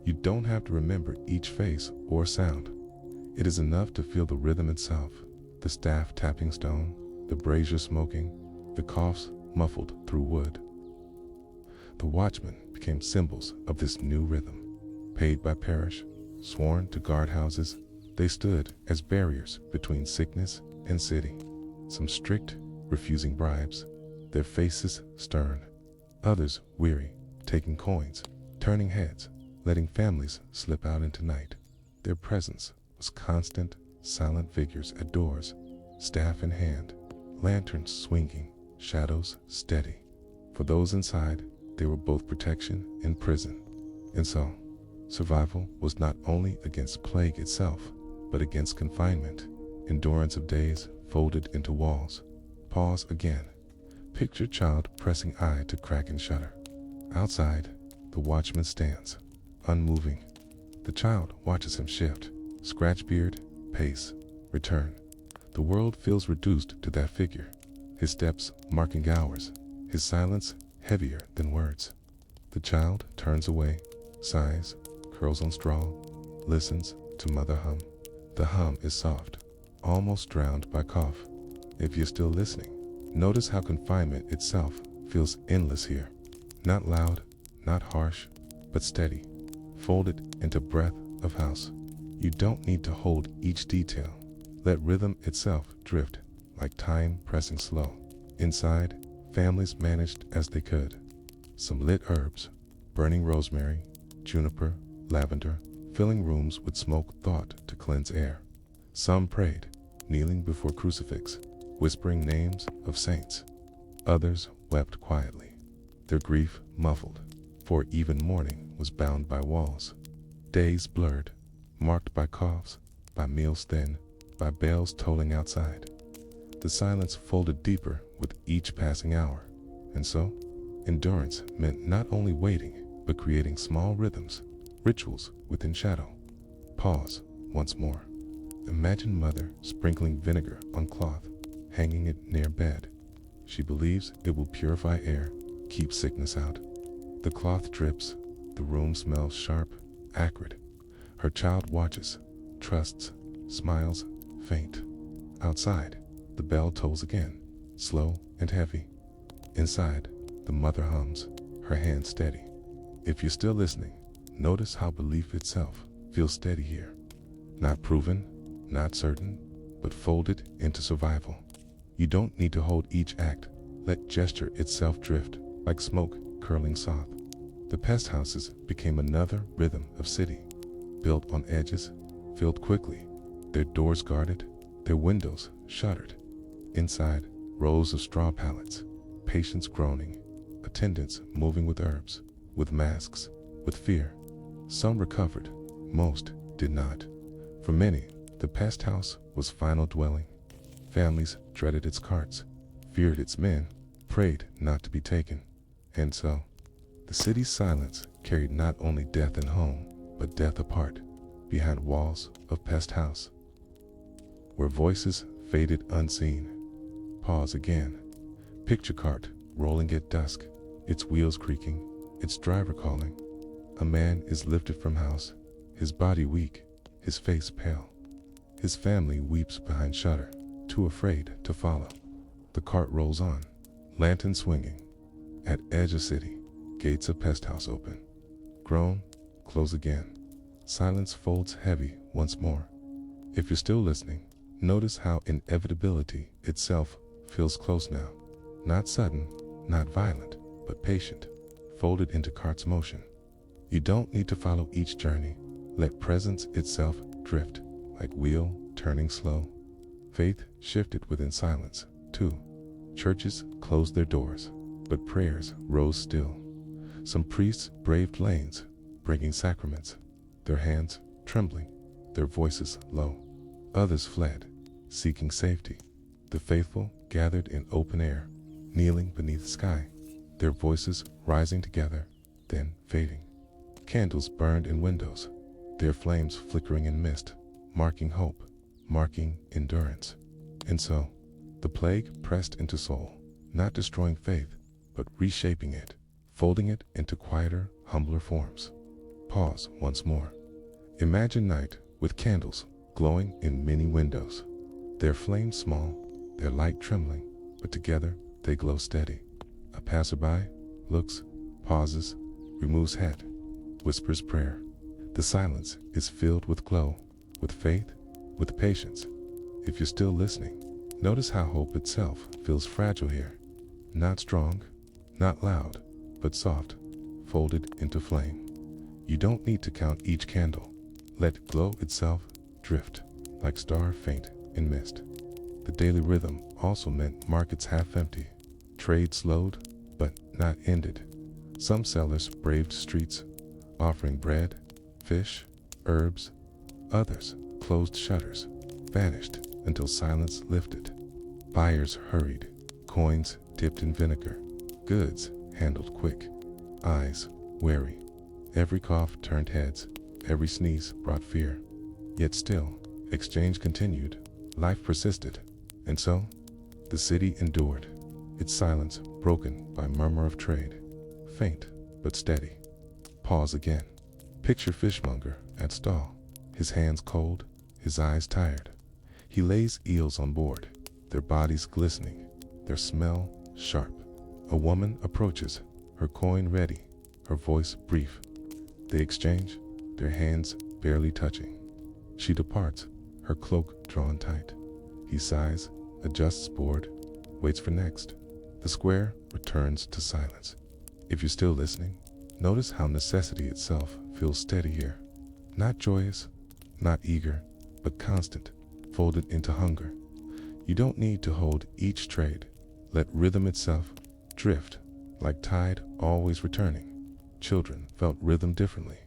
You don't have to remember each face or sound. It is enough to feel the rhythm itself, the staff tapping stone, the brazier smoking, the coughs muffled through wood. The watchmen became symbols of this new rhythm. Paid by parish, sworn to guard houses, they stood as barriers between sickness and city. Some strict, refusing bribes, their faces stern. Others weary, taking coins, turning heads, letting families slip out into night. Their presence was constant, silent figures at doors, staff in hand, lanterns swinging, shadows steady. For those inside, they were both protection and prison. And so, survival was not only against plague itself, but against confinement, endurance of days folded into walls. Pause again. Picture child pressing eye to crack and shutter. Outside, the watchman stands, unmoving. The child watches him shift, scratch beard, pace, return. The world feels reduced to that figure, his steps marking hours, his silence heavier than words. The child turns away, sighs, curls on straw, listens to mother hum. The hum is soft, almost drowned by cough. If you're still listening, notice how confinement itself feels endless here. Not loud, not harsh, but steady, folded into breadth of house. You don't need to hold each detail. Let rhythm itself drift, like time pressing slow. Inside, families managed as they could. Some lit herbs, burning rosemary, juniper, lavender, filling rooms with smoke thought to cleanse air. Some prayed, kneeling before crucifix, whispering names of saints. Others wept quietly, their grief muffled, for even mourning was bound by walls. Days blurred, marked by coughs, by meals thin, by bells tolling outside. The silence folded deeper with each passing hour, and so, endurance meant not only waiting, but creating small rhythms, rituals within shadow. Pause once more. Imagine mother sprinkling vinegar on cloth, hanging it near bed. She believes it will purify air, keep sickness out. The cloth drips, the room smells sharp, acrid. Her child watches, trusts, smiles, faint. Outside, the bell tolls again, slow and heavy. Inside, the mother hums, her hand steady. If you're still listening, notice how belief itself feels steady here. Not proven, not certain, but folded into survival. You don't need to hold each act. Let gesture itself drift, like smoke curling soft. The pest houses became another rhythm of city, built on edges, filled quickly, their doors guarded, their windows shuttered. Inside, rows of straw pallets, patients groaning, attendants moving with herbs, with masks, with fear. Some recovered, most did not. For many, the pest house was final dwelling. Families dreaded its carts, feared its men, prayed not to be taken. And so, the city's silence carried not only death in home, but death apart, behind walls of pest house, where voices faded unseen. Pause again. Picture cart rolling at dusk, its wheels creaking, its driver calling. A man is lifted from house, his body weak, his face pale. His family weeps behind shutter, too afraid to follow. The cart rolls on, lantern swinging. At edge of city, gates of pest house open. Groan, close again. Silence folds heavy once more. If you're still listening, notice how inevitability itself feels close now. Not sudden, not violent, but patient, folded into cart's motion. You don't need to follow each journey. Let presence itself drift, like wheel turning slow. Faith shifted within silence, too. Churches closed their doors, but prayers rose still. Some priests braved lanes, bringing sacraments, their hands trembling, their voices low. Others fled, seeking safety. The faithful gathered in open air, kneeling beneath sky, their voices rising together, then fading. Candles burned in windows, their flames flickering in mist, marking hope, marking endurance. And so, the plague pressed into soul, not destroying faith, but reshaping it, folding it into quieter, humbler forms. Pause once more. Imagine night with candles glowing in many windows, their flames small, their light trembling, but together they glow steady. A passerby looks, pauses, removes hat, whispers prayer. The silence is filled with glow, with faith, with patience. If you're still listening, notice how hope itself feels fragile here. Not strong, not loud, but soft, folded into flame. You don't need to count each candle. Let glow itself drift, like star faint in mist. The daily rhythm also meant markets half empty. Trade slowed, but not ended. Some sellers braved streets, offering bread, fish, herbs. Others closed shutters, vanished until silence lifted. Buyers hurried, coins dipped in vinegar, goods handled quick, eyes wary. Every cough turned heads, every sneeze brought fear. Yet still, exchange continued, life persisted, and so, the city endured, its silence broken by murmur of trade, faint but steady. Pause again. Picture fishmonger at stall, his hands cold, his eyes tired. He lays eels on board, their bodies glistening, their smell sharp. A woman approaches, her coin ready, her voice brief. They exchange, their hands barely touching. She departs, her cloak drawn tight. He sighs, adjusts board, waits for next. The square returns to silence. If you're still listening, notice how necessity itself feels steady here. Not joyous, not eager, but constant, folded into hunger. You don't need to hold each trade. Let rhythm itself drift, like tide always returning. Children felt rhythm differently.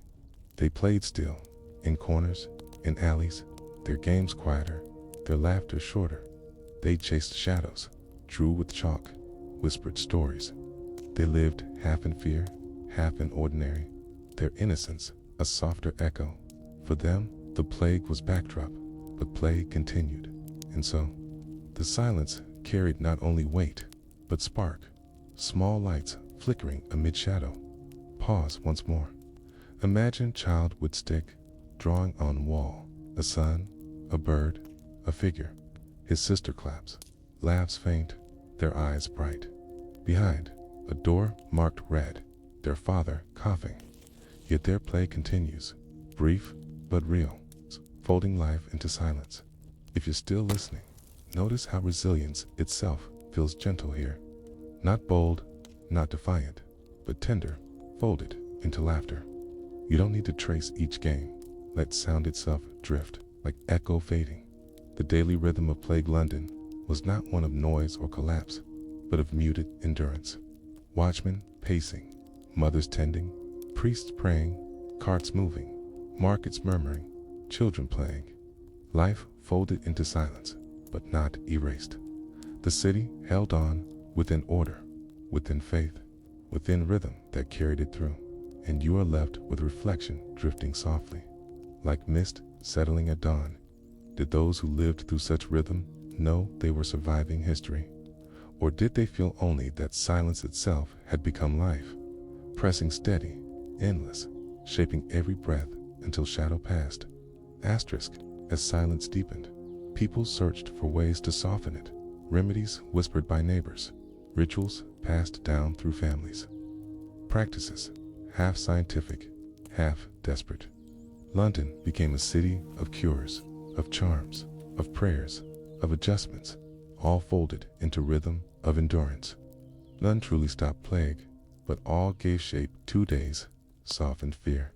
They played still, in corners, in alleys, their games quieter, their laughter shorter. They chased shadows, drew with chalk, whispered stories. They lived half in fear, half in ordinary, their innocence a softer echo. For them, the plague was backdrop, but play continued. And so, the silence carried not only weight, but spark. Small lights flickering amid shadow. Pause once more. Imagine child with stick, drawing on wall. A sun, a bird, a figure. His sister claps, laughs faint, their eyes bright. Behind, a door marked red, their father coughing. Yet their play continues, brief but real, folding life into silence. If you're still listening, notice how resilience itself feels gentle here. Not bold, not defiant, but tender, folded into laughter. You don't need to trace each game. Let sound itself drift, like echo fading. The daily rhythm of Plague London was not one of noise or collapse, but of muted endurance. Watchmen pacing, mothers tending, priests praying, carts moving, markets murmuring, children playing. Life folded into silence, but not erased. The city held on within order, within faith, within rhythm that carried it through. And you are left with reflection drifting softly, like mist settling at dawn. Did those who lived through such rhythm know they were surviving history? Or did they feel only that silence itself had become life, pressing steady, endless, shaping every breath until shadow passed? Asterisk, as silence deepened, people searched for ways to soften it, remedies whispered by neighbors, rituals passed down through families. Practices, half scientific, half desperate. London became a city of cures, of charms, of prayers, of adjustments, all folded into rhythm of endurance. None truly stopped plague, but all gave shape 2 days, softened fear.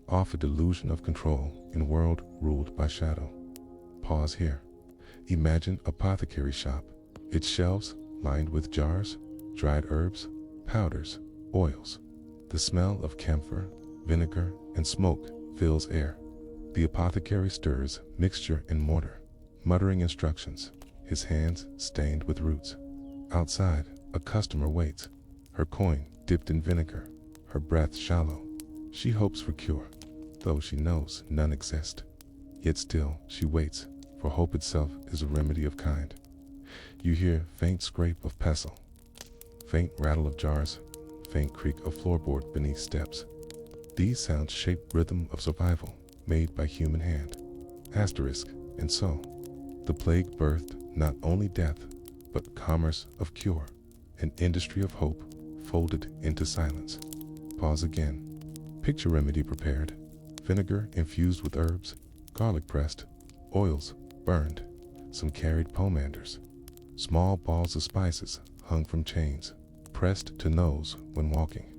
Off a delusion of control in world ruled by shadow. Pause here. Imagine apothecary shop, its shelves lined with jars, dried herbs, powders, oils. The smell of camphor, vinegar, and smoke fills air. The apothecary stirs mixture in mortar, muttering instructions, his hands stained with roots. Outside, a customer waits, her coin dipped in vinegar, her breath shallow. She hopes for cure, though she knows none exist. Yet still she waits, for hope itself is a remedy of kind. You hear faint scrape of pestle, faint rattle of jars, faint creak of floorboard beneath steps. These sounds shape rhythm of survival made by human hand. Asterisk, and so, the plague birthed not only death, but commerce of cure, an industry of hope folded into silence. Pause again. Picture remedy prepared, vinegar infused with herbs, garlic pressed, oils burned, some carried pomanders. Small balls of spices hung from chains, pressed to nose when walking.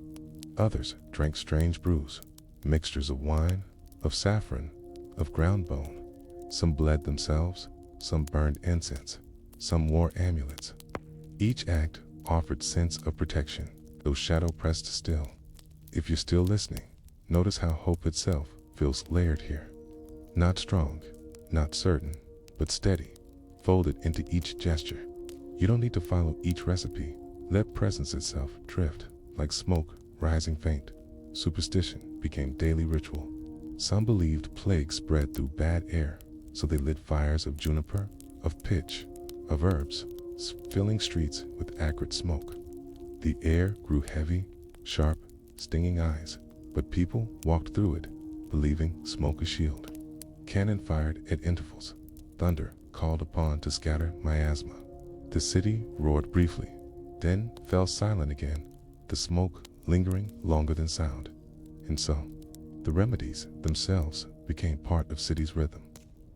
Others drank strange brews, mixtures of wine, of saffron, of ground bone. Some bled themselves, some burned incense, some wore amulets. Each act offered sense of protection, though shadow pressed still. If you're still listening, notice how hope itself feels layered here. Not strong, not certain, but steady, folded into each gesture. You don't need to follow each recipe. Let presence itself drift, like smoke rising faint. Superstition became daily ritual. Some believed plague spread through bad air, so they lit fires of juniper, of pitch, of herbs, filling streets with acrid smoke. The air grew heavy, sharp, stinging eyes, but people walked through it, believing smoke a shield. Cannon fired at intervals. Thunder called upon to scatter miasma. The city roared briefly, then fell silent again, the smoke lingering longer than sound. And so, The remedies themselves became part of city's rhythm.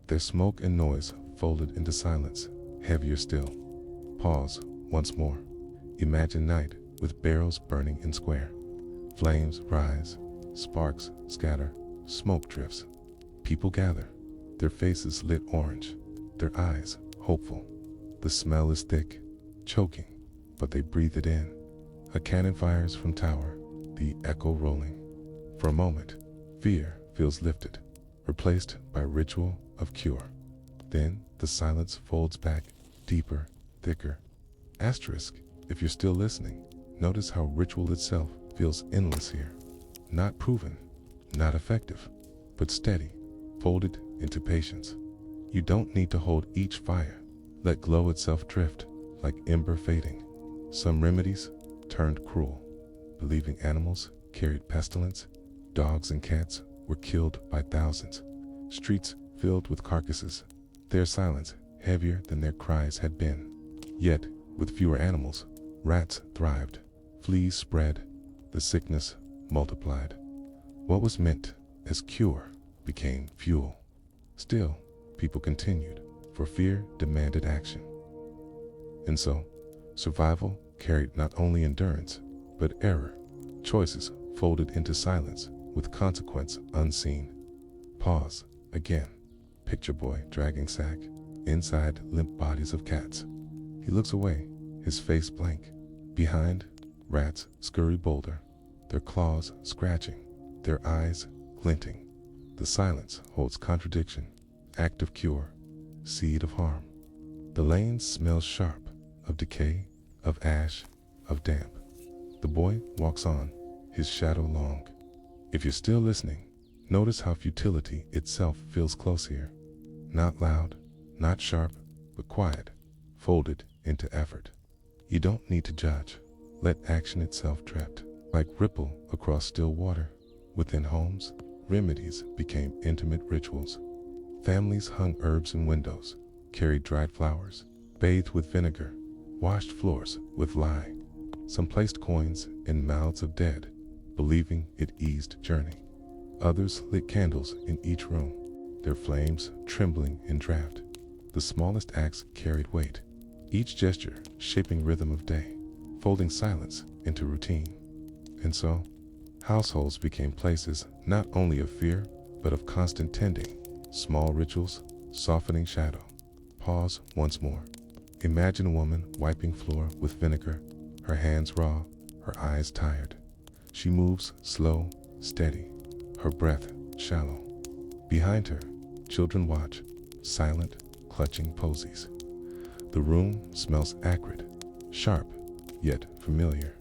Their smoke and noise folded into silence, heavier still. Pause once more. Imagine night with barrels burning in square. Flames rise, sparks scatter, smoke drifts. People gather, their faces lit orange, their eyes hopeful. The smell is thick, choking, but they breathe it in. A cannon fires from tower, the echo rolling. For a moment, fear feels lifted, replaced by ritual of cure. Then the silence folds back, deeper, thicker. Asterisk, if you're still listening, notice how ritual itself feels endless here. Not proven, not effective, but steady, folded into patience. You don't need to hold each fire. Let glow itself drift, like ember fading. Some remedies turned cruel. Believing animals carried pestilence, dogs and cats were killed by thousands. Streets filled with carcasses, their silence heavier than their cries had been. Yet, with fewer animals, rats thrived, fleas spread, the sickness multiplied. What was meant as cure became fuel. Still, people continued, for fear demanded action. And so, survival carried not only endurance, but error. Choices folded into silence with consequence unseen. Pause again. Picture boy dragging sack, inside limp bodies of cats. He looks away, his face blank. Behind, rats scurry bolder, their claws scratching, their eyes glinting. The silence holds contradiction, act of cure, seed of harm. The lane smells sharp, of decay, of ash, of damp. The boy walks on, his shadow long. If you're still listening, notice how futility itself feels close here. Not loud, not sharp, but quiet, folded into effort. You don't need to judge. Let action itself drift, like ripple across still water. Within homes, remedies became intimate rituals. Families hung herbs in windows, carried dried flowers, bathed with vinegar, washed floors with lye. Some placed coins in mouths of dead, believing it eased journey. Others lit candles in each room, their flames trembling in draught. The smallest acts carried weight, each gesture shaping rhythm of day, folding silence into routine. And so, households became places not only of fear, but of constant tending. Small rituals, softening shadow. Pause once more. Imagine a woman wiping floor with vinegar, her hands raw, her eyes tired. She moves slow, steady, her breath shallow. Behind her, children watch, silent, clutching posies. The room smells acrid, sharp, yet familiar.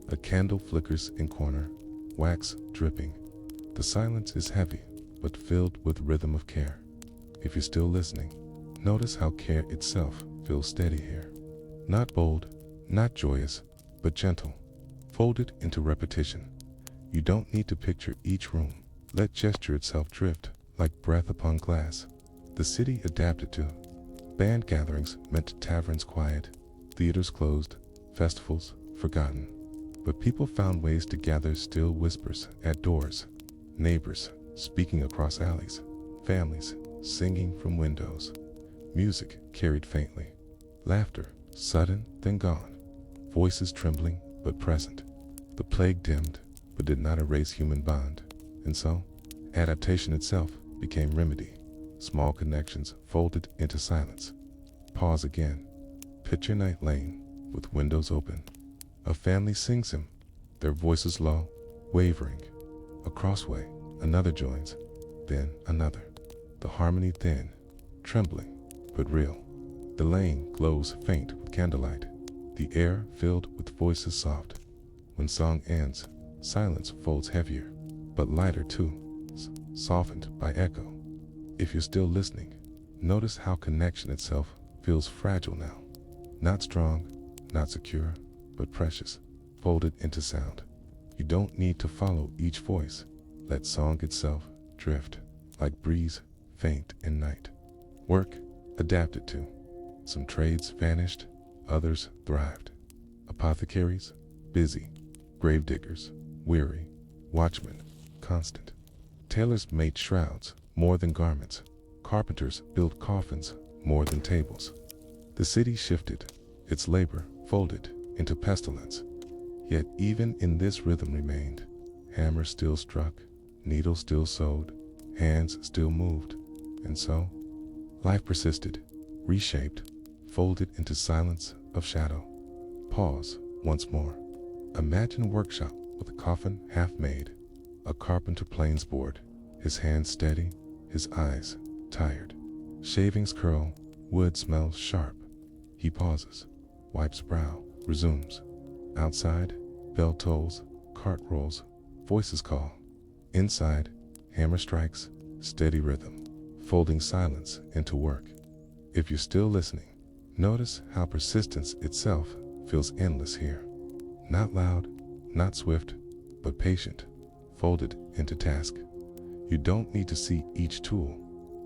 A candle flickers in corner, wax dripping. The silence is heavy, but filled with rhythm of care. If you're still listening, notice how care itself feels steady here. Not bold, not joyous, but gentle, folded into repetition. You don't need to picture each room. Let gesture itself drift, like breath upon glass. The city adapted to. Band gatherings meant taverns quiet, theaters closed, festivals forgotten. But people found ways to gather still whispers at doors, neighbors speaking across alleys, families singing from windows. Music carried faintly, laughter sudden then gone, voices trembling but present. The plague dimmed but did not erase human bond, and so adaptation itself became remedy. Small connections folded into silence. Pause again. Picture Night Lane with windows open. A family sings him, their voices low, wavering. A crossway, another joins, then another. The harmony thin, trembling, but real. The lane glows faint with candlelight, the air filled with voices soft. When song ends, silence folds heavier, but lighter too, softened by echo. If you're still listening, notice how connection itself feels fragile now. Not strong, not secure, but precious, folded into sound. You don't need to follow each voice. Let song itself drift, like breeze faint in night. Work adapted to. Some trades vanished, others thrived. Apothecaries, busy. Grave diggers, weary. Watchmen, constant. Tailors made shrouds more than garments. Carpenters built coffins more than tables. The city shifted, its labor folded into pestilence. Yet even in this rhythm remained. Hammer still struck, needle still sewed, hands still moved. And so, life persisted, reshaped, folded into silence of shadow. Pause once more. Imagine a workshop with a coffin half made, a carpenter planes board, his hands steady, his eyes tired. Shavings curl, wood smells sharp. He pauses, wipes brow, resumes. Outside, bell tolls, cart rolls, voices call. Inside, hammer strikes, steady rhythm, folding silence into work. If you're still listening, notice how persistence itself feels endless here. Not loud, not swift, but patient, folded into task. You don't need to see each tool.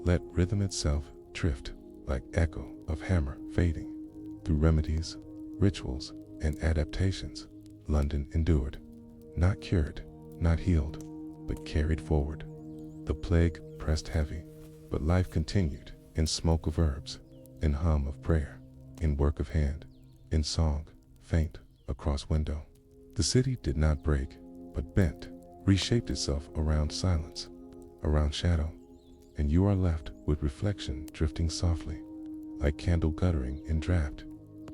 Let rhythm itself drift like echo of hammer fading. Through remedies, rituals, and adaptations, London endured. Not cured, not healed, but carried forward. The plague pressed heavy, but life continued in smoke of herbs, in hum of prayer, in work of hand, in song, faint across window. The city did not break, but bent, reshaped itself around silence, around shadow, and you are left with reflection drifting softly, like candle guttering in draught.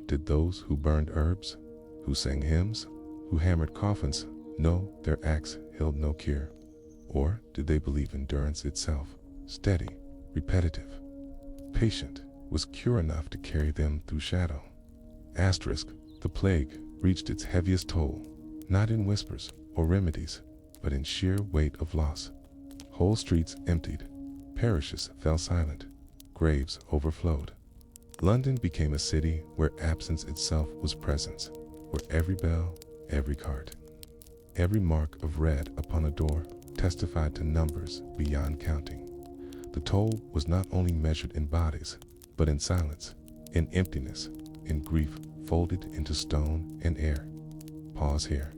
Did those who burned herbs, who sang hymns, who hammered coffins, know their acts held no cure? Or did they believe endurance itself, steady, repetitive, patient, was cure enough to carry them through shadow? Asterisk, the plague reached its heaviest toll, not in whispers or remedies, but in sheer weight of loss. Whole streets emptied, parishes fell silent, graves overflowed. London became a city where absence itself was presence, where every bell, every cart, every mark of red upon a door testified to numbers beyond counting. The toll was not only measured in bodies, but in silence, in emptiness, in grief folded into stone and air. Pause here.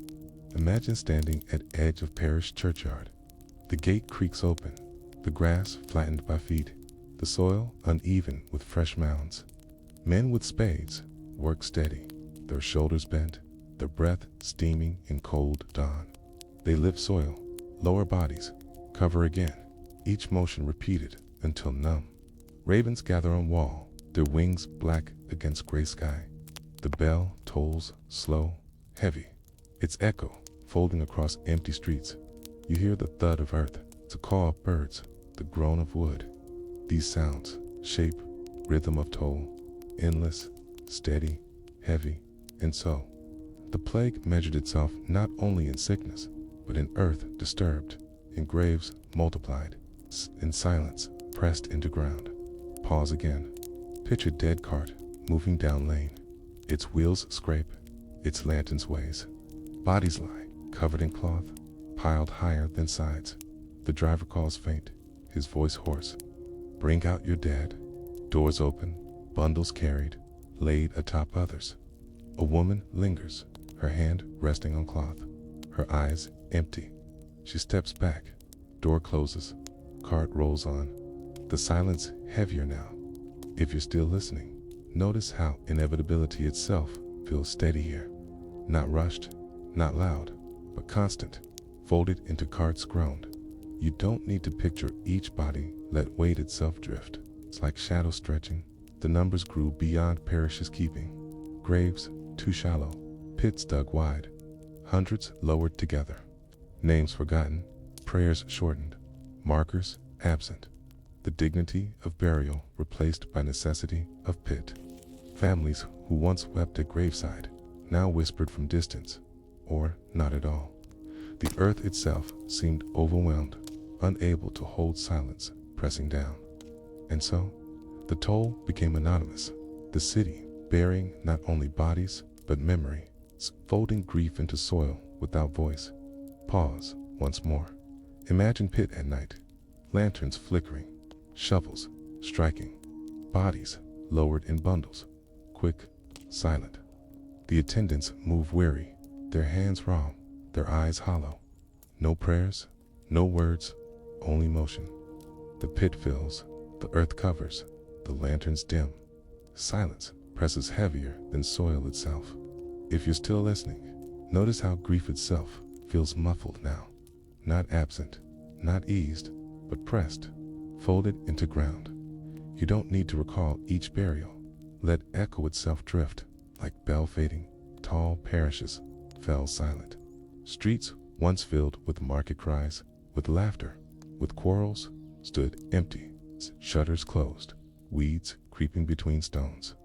Imagine standing at edge of parish churchyard. The gate creaks open, the grass flattened by feet, the soil uneven with fresh mounds. Men with spades work steady, their shoulders bent, their breath steaming in cold dawn. They lift soil, lower bodies, cover again, each motion repeated until numb. Ravens gather on wall, their wings black against gray sky. The bell tolls slow, heavy, its echo folding across empty streets. You hear the thud of earth, the call of birds, the groan of wood. These sounds shape rhythm of toll, endless, steady, heavy, and so the plague measured itself not only in sickness, but in earth disturbed, in graves multiplied, in silence pressed into ground. Pause again. Picture dead cart moving down lane. Its wheels scrape, its lanterns ways. Bodies lie, covered in cloth, piled higher than sides. The driver calls faint, his voice hoarse. Bring out your dead. Doors open, bundles carried, laid atop others. A woman lingers, her hand resting on cloth, her eyes empty. She steps back, door closes, cart rolls on. The silence heavier now. If you're still listening, notice how inevitability itself feels steady here. Not rushed, not loud, but constant, folded into carts groaned. You don't need to picture each body, let weight itself drift. It's like shadow stretching. The numbers grew beyond parish's keeping. Graves too shallow, pits dug wide, hundreds lowered together. Names forgotten, prayers shortened, markers absent. The dignity of burial replaced by necessity of pit. Families who once wept at graveside now whispered from distance, or not at all. The earth itself seemed overwhelmed, unable to hold silence pressing down. And so, the toll became anonymous, the city burying not only bodies but memory, folding grief into soil without voice. Pause once more. Imagine pit at night, lanterns flickering, shovels striking, bodies lowered in bundles, quick, silent. The attendants move weary, their hands raw, their eyes hollow. No prayers, no words, only motion. The pit fills, the earth covers, the lanterns dim. Silence presses heavier than soil itself. If you're still listening, notice how grief itself feels muffled now. Not absent, not eased, but pressed, folded into ground. You don't need to recall each burial. Let echo itself drift, like bell fading. Tall parishes fell silent. Streets once filled with market cries, with laughter, with quarrels, stood empty, shutters closed, weeds creeping between stones.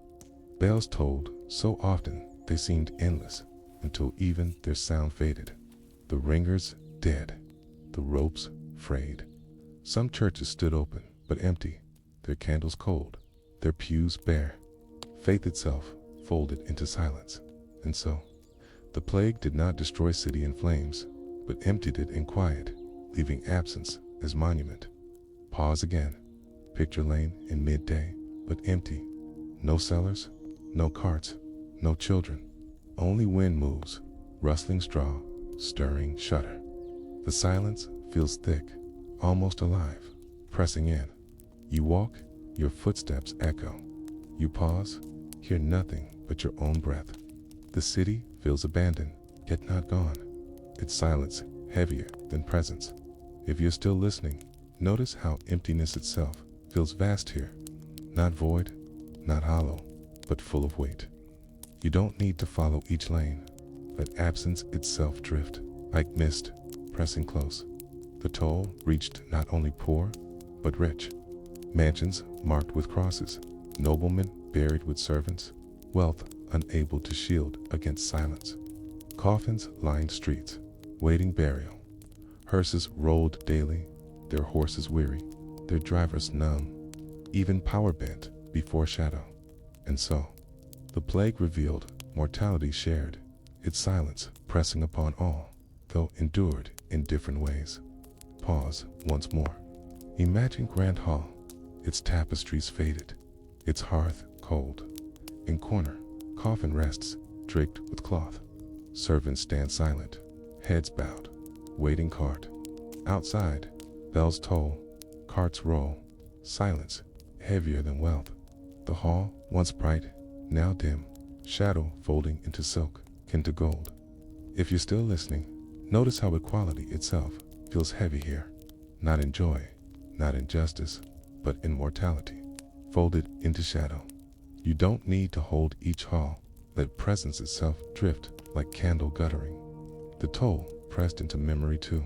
Bells tolled so often they seemed endless, until even their sound faded. The ringers dead, the ropes frayed. Some churches stood open but empty, their candles cold, their pews bare. Faith itself folded into silence. And so, the plague did not destroy city in flames, but emptied it in quiet, leaving absence as monument. Pause again. Picture lane in midday, but empty. No sellers, no carts, no children. Only wind moves, rustling straw, stirring shutter. The silence feels thick, almost alive, pressing in. You walk, your footsteps echo. You pause, hear nothing but your own breath. The city feels abandoned, yet not gone. Its silence heavier than presence. If you're still listening, notice how emptiness itself feels vast here. Not void, not hollow, but full of weight. You don't need to follow each lane. Let absence itself drift, like mist, pressing close. The toll reached not only poor, but rich. Mansions marked with crosses, noblemen buried with servants, wealth unable to shield against silence. Coffins lined streets, waiting burial. Hearses rolled daily, their horses weary, their drivers numb, even power bent before shadow. And so, the plague revealed mortality shared, its silence pressing upon all, though endured in different ways. Pause once more. Imagine Grand Hall, its tapestries faded, its hearth cold. In corner, coffin rests, draped with cloth. Servants stand silent, heads bowed, waiting cart. Outside, bells toll, carts roll, silence heavier than wealth. The hall, once bright, now dim, shadow folding into silk, kin to gold. If you're still listening, notice how equality itself feels heavy here, not in joy, not in justice, but in mortality, folded into shadow. You don't need to hold each hall, let presence itself drift like candle guttering. The toll pressed into memory too.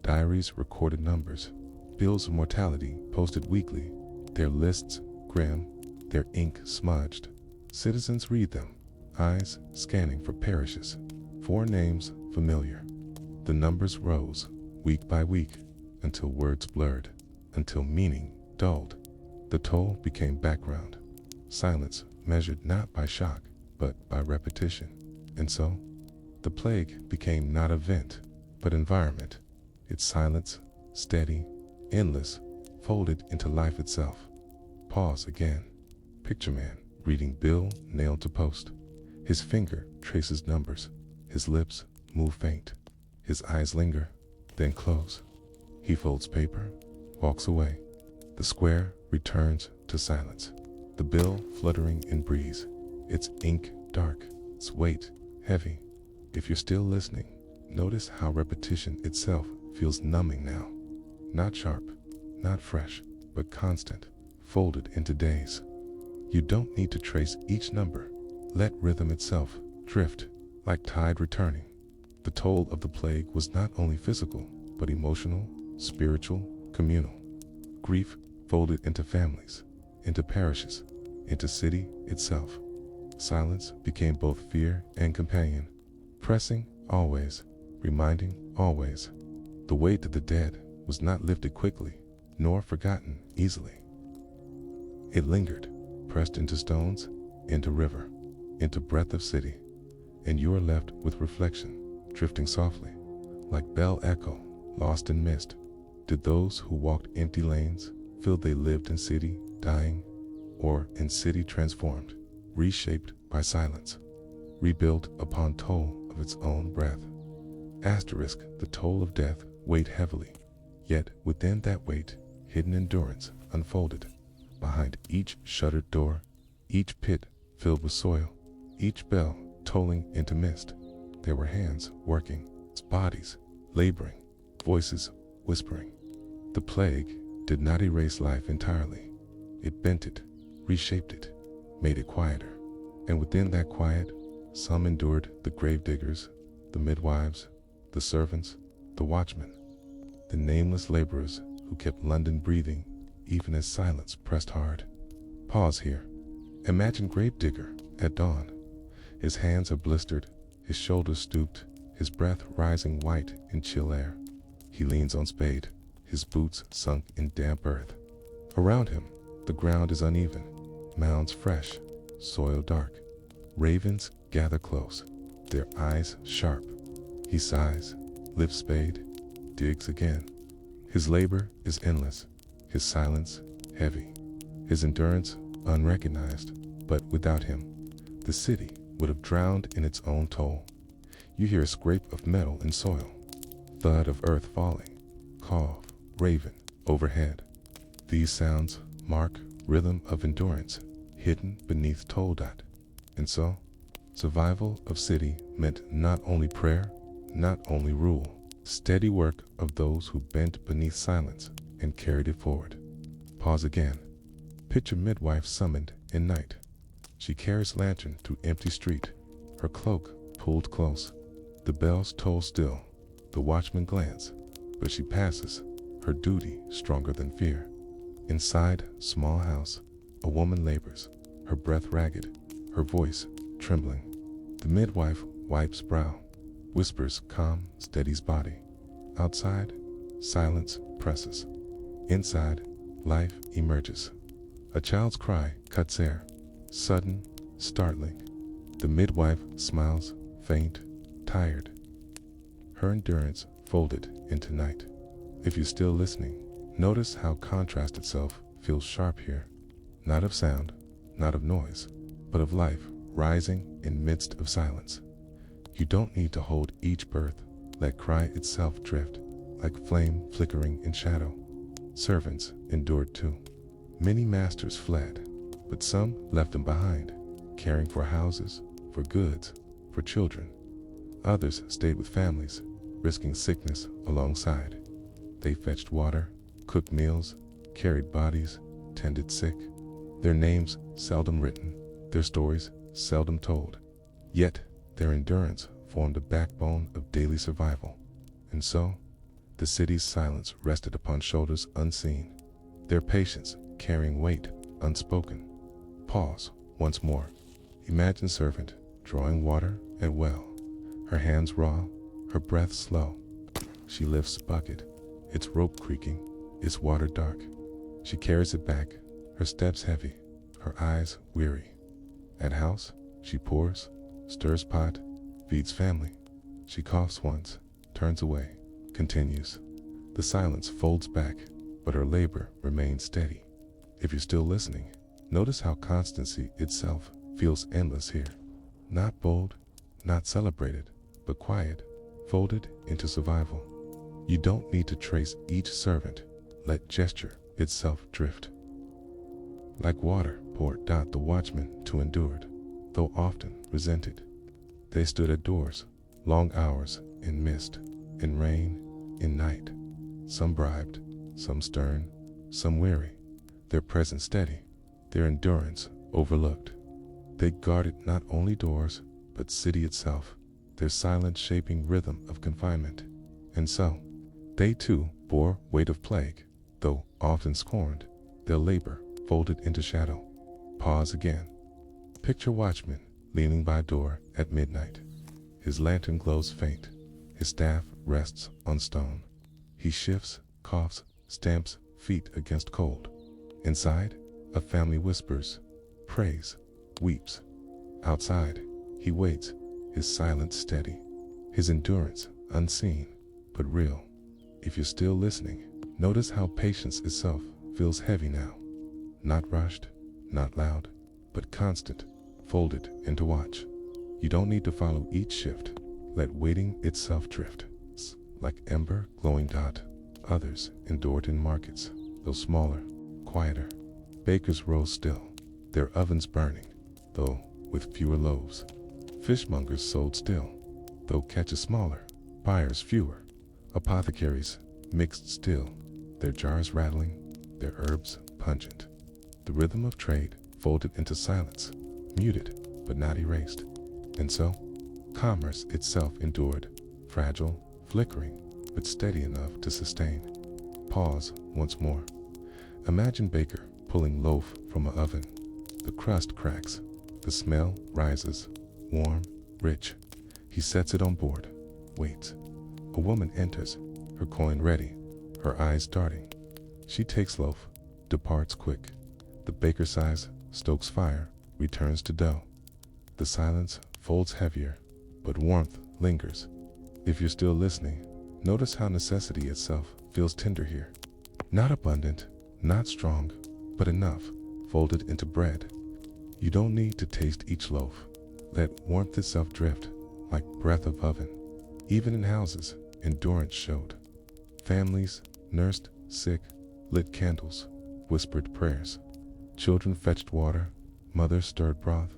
Diaries recorded numbers, bills of mortality posted weekly, their lists grim, their ink smudged. Citizens read them, eyes scanning for parishes, for names familiar. The numbers rose, week by week, until words blurred, until meaning dulled. The toll became background, silence measured not by shock, but by repetition. And so, the plague became not event, but environment. Its silence, steady, endless, folded into life itself. Pause again. Picture man reading bill nailed to post. His finger traces numbers. His lips move faint. His eyes linger, then close. He folds paper, walks away. The square returns to silence. The bill fluttering in breeze, its ink dark, its weight heavy. If you're still listening, notice how repetition itself feels numbing now. Not sharp, not fresh, but constant, folded into days. You don't need to trace each number. Let rhythm itself drift, like tide returning. The toll of the plague was not only physical, but emotional, spiritual, communal. Grief folded into families, into parishes, into city itself. Silence became both fear and companion, pressing always, reminding always. The weight of the dead was not lifted quickly, nor forgotten easily. It lingered, pressed into stones, into river, into breath of city, and you are left with reflection, drifting softly, like bell echo, lost in mist. Did those who walked empty lanes feel they lived in city, dying, or in city transformed, reshaped by silence, rebuilt upon toll of its own breath? Asterisk, the toll of death weighed heavily. Yet within that weight, hidden endurance unfolded. Behind each shuttered door, each pit filled with soil, each bell tolling into mist, there were hands working, bodies laboring, voices whispering. The plague did not erase life entirely. It bent it, reshaped it, made it quieter. And within that quiet, some endured: the gravediggers, the midwives, the servants, the watchmen, the nameless laborers who kept London breathing even as silence pressed hard. Pause here. Imagine gravedigger at dawn. His hands are blistered, his shoulders stooped, his breath rising white in chill air. He leans on spade, his boots sunk in damp earth. Around him, the ground is uneven, mounds fresh, soil dark. Ravens gather close, their eyes sharp. He sighs, lifts spade, digs again. His labor is endless, his silence heavy, his endurance unrecognized. But without him, the city would have drowned in its own toll. You hear a scrape of metal and soil, thud of earth falling, caw, raven overhead. These sounds mark rhythm of endurance hidden beneath toll dot. And so, survival of city meant not only prayer, not only rule, steady work of those who bent beneath silence and carried it forward. Pause again. Picture midwife summoned in night. She carries lantern through empty street, her cloak pulled close. The bells toll still, the watchman glance, but she passes, her duty stronger than fear. Inside small house, a woman labors, her breath ragged, her voice trembling. The midwife wipes brow, whispers calm, steadies body. Outside, silence presses. Inside, life emerges. A child's cry cuts air, sudden, startling. The midwife smiles, faint, tired. Her endurance folded into night. If you're still listening, notice how contrast itself feels sharp here. Not of sound, not of noise, but of life rising in midst of silence. You don't need to hold each birth, let cry itself drift, like flame flickering in shadow. Servants endured too. Many masters fled, but some left them behind, caring for houses, for goods, for children. Others stayed with families, risking sickness alongside. They fetched water, cooked meals, carried bodies, tended sick. Their names seldom written, their stories seldom told. Yet their endurance formed a backbone of daily survival. And so, the city's silence rested upon shoulders unseen, their patience carrying weight unspoken. Pause once more. Imagine servant drawing water at well, her hands raw, her breath slow. She lifts bucket, its rope creaking, its water dark. She carries it back, her steps heavy, her eyes weary. At house, she pours, stirs pot, feeds family. She coughs once, turns away, continues. The silence folds back, but her labor remains steady. If you're still listening, notice how constancy itself feels endless here. Not bold, not celebrated, but quiet, folded into survival. You don't need to trace each servant, let gesture itself drift. Like water poured dot the watchmen too endured, though often resented. They stood at doors, long hours in mist, in rain, in night. Some bribed, some stern, some weary, their presence steady, their endurance overlooked. They guarded not only doors, but city itself, their silence shaping rhythm of confinement. And so, they too bore weight of plague, though often scorned, their labor folded into shadow. Pause again. Picture watchman leaning by door at midnight. His lantern glows faint, his staff rests on stone. He shifts, coughs, stamps feet against cold. Inside, a family whispers, prays, weeps. Outside, he waits, his silence steady, his endurance unseen, but real. If you're still listening, notice how patience itself feels heavy now. Not rushed, not loud, but constant, folded into watch. You don't need to follow each shift, let waiting itself drift. Like ember glowing dot, others endured in markets, though smaller, quieter. Bakers rose still, their ovens burning, though with fewer loaves. Fishmongers sold still, though catches smaller, buyers fewer. Apothecaries mixed still, their jars rattling, their herbs pungent. The rhythm of trade folded into silence, muted but not erased. And so, commerce itself endured, fragile, flickering, but steady enough to sustain. Pause once more. Imagine baker pulling loaf from an oven. The crust cracks, the smell rises, warm, rich. He sets it on board, waits. A woman enters, her coin ready, her eyes darting. She takes loaf, departs quick. The baker sighs, stokes fire, returns to dough. The silence folds heavier, but warmth lingers. If you're still listening, notice how necessity itself feels tender here. Not abundant, not strong, but enough, folded into bread. You don't need to taste each loaf. Let warmth itself drift, like breath of oven. Even in houses, endurance showed. Families nursed sick, lit candles, whispered prayers. Children fetched water, mothers stirred broth,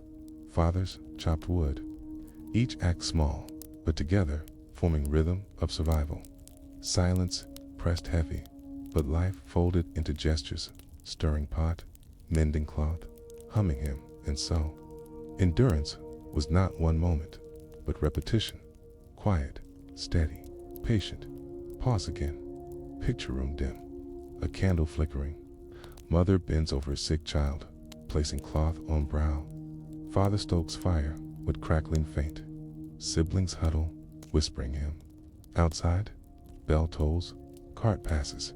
fathers chopped wood. Each act small, but together forming rhythm of survival. Silence pressed heavy, but life folded into gestures, stirring pot, mending cloth, humming hymn, and so. Endurance was not one moment, but repetition, quiet, steady, patient. Pause again. Picture room dim, a candle flickering. Mother bends over a sick child, placing cloth on brow. Father stokes fire with crackling faint. Siblings huddle, whispering him. Outside, bell tolls, cart passes.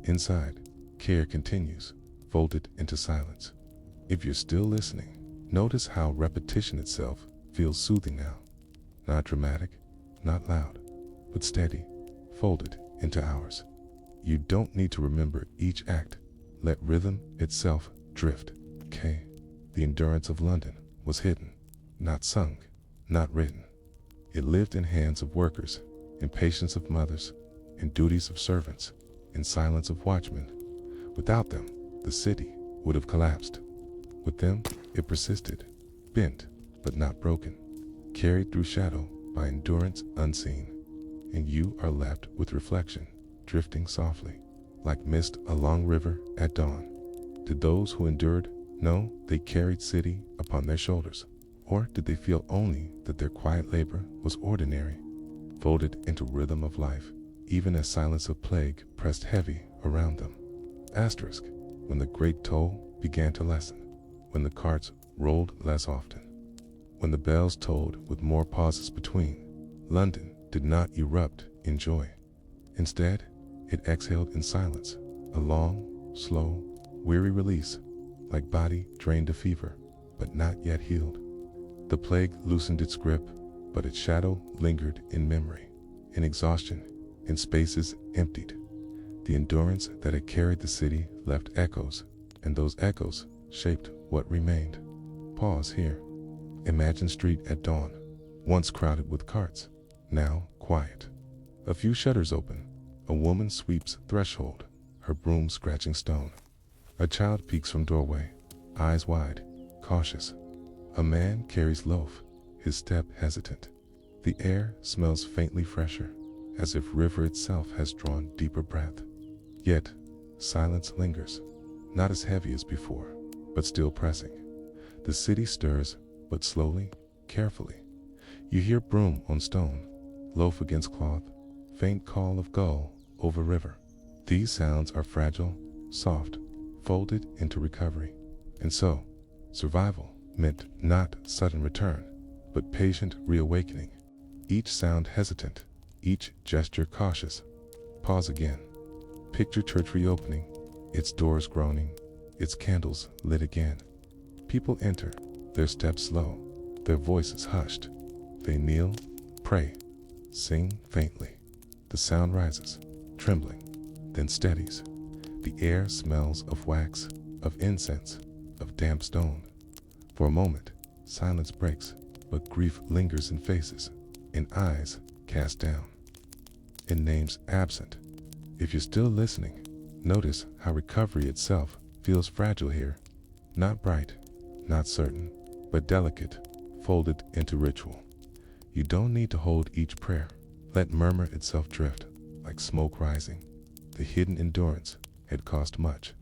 Inside, care continues, folded into silence. If you're still listening, notice how repetition itself feels soothing now. Not dramatic, not loud, but steady, folded into hours. You don't need to remember each act. Let rhythm itself drift. K. The endurance of London was hidden, not sung, not written. It lived in hands of workers, in patience of mothers, in duties of servants, in silence of watchmen. Without them, the city would have collapsed. With them, it persisted, bent but not broken, carried through shadow by endurance unseen. And you are left with reflection, drifting softly, like mist along river at dawn. Did those who endured know they carried city upon their shoulders? Or did they feel only that their quiet labor was ordinary, folded into rhythm of life, even as silence of plague pressed heavy around them? Asterisk, when the great toll began to lessen, when the carts rolled less often, when the bells tolled with more pauses between, London did not erupt in joy. Instead, it exhaled in silence, a long, slow, weary release, like body drained of fever, but not yet healed. The plague loosened its grip, but its shadow lingered in memory, in exhaustion, in spaces emptied. The endurance that had carried the city left echoes, and those echoes shaped what remained. Pause here. Imagine street at dawn, once crowded with carts, now quiet. A few shutters open. A woman sweeps threshold, her broom scratching stone. A child peeks from doorway, eyes wide, cautious. A man carries loaf, his step hesitant. The air smells faintly fresher, as if river itself has drawn deeper breath. Yet, silence lingers, not as heavy as before, but still pressing. The city stirs, but slowly, carefully. You hear broom on stone, loaf against cloth, faint call of gull over river. These sounds are fragile, soft, folded into recovery. And so, survival meant not sudden return, but patient reawakening. Each sound hesitant, each gesture cautious. Pause again. Picture church reopening, its doors groaning, its candles lit again. People enter, their steps slow, their voices hushed. They kneel, pray, sing faintly. The sound rises, trembling, then steadies. The air smells of wax, of incense, of damp stone. For a moment, silence breaks, but grief lingers in faces, in eyes cast down, in names absent, If you're still listening, notice how recovery itself feels fragile here. Not bright, not certain, but delicate, folded into ritual. You don't need to hold each prayer. Let murmur itself drift, like smoke rising. The hidden endurance had cost much.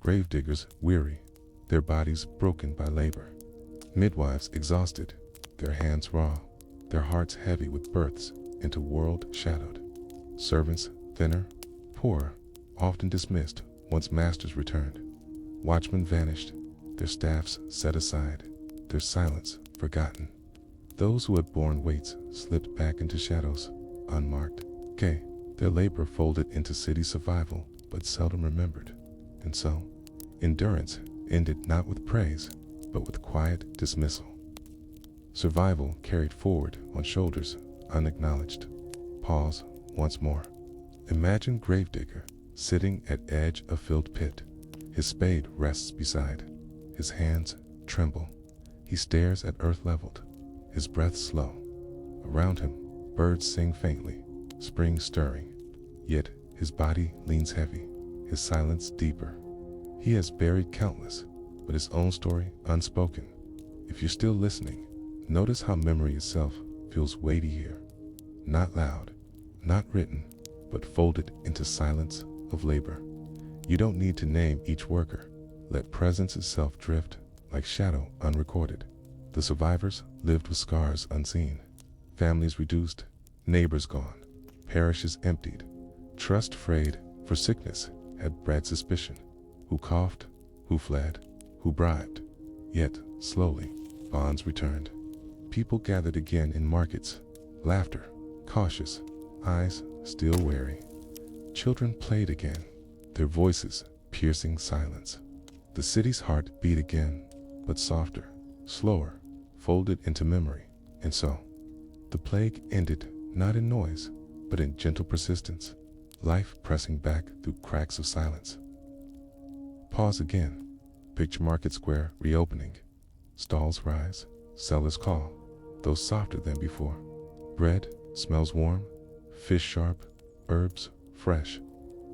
Gravediggers weary, their bodies broken by labor. Midwives exhausted, their hands raw, their hearts heavy with births into world shadowed. Servants thinner, poorer, often dismissed once masters returned. Watchmen vanished, their staffs set aside, their silence forgotten. Those who had borne weights slipped back into shadows, unmarked. Their labor folded into city survival, but seldom remembered. And so, endurance ended not with praise, but with quiet dismissal. Survival carried forward on shoulders unacknowledged. Pause once more. Imagine gravedigger sitting at edge of filled pit. His spade rests beside. His hands tremble. He stares at earth leveled, his breath slow. Around him, birds sing faintly, spring stirring. Yet his body leans heavy, his silence deeper. He has buried countless, but his own story unspoken. If you're still listening, notice how memory itself feels weighty here. Not loud, not written, but folded into silence of labor. You don't need to name each worker. Let presence itself drift like shadow unrecorded. The survivors lived with scars unseen. Families reduced, neighbors gone, parishes emptied. Trust frayed, for sickness had bred suspicion. Who coughed, who fled, who bribed. Yet, slowly, bonds returned. People gathered again in markets, laughter, cautious, eyes still wary. Children played again, their voices piercing silence. The city's heart beat again, but softer, slower, folded into memory. And so, the plague ended not in noise, but in gentle persistence, life pressing back through cracks of silence. Pause again. Picture Market Square reopening. Stalls rise, sellers call, though softer than before. Bread smells warm, fish sharp, herbs fresh.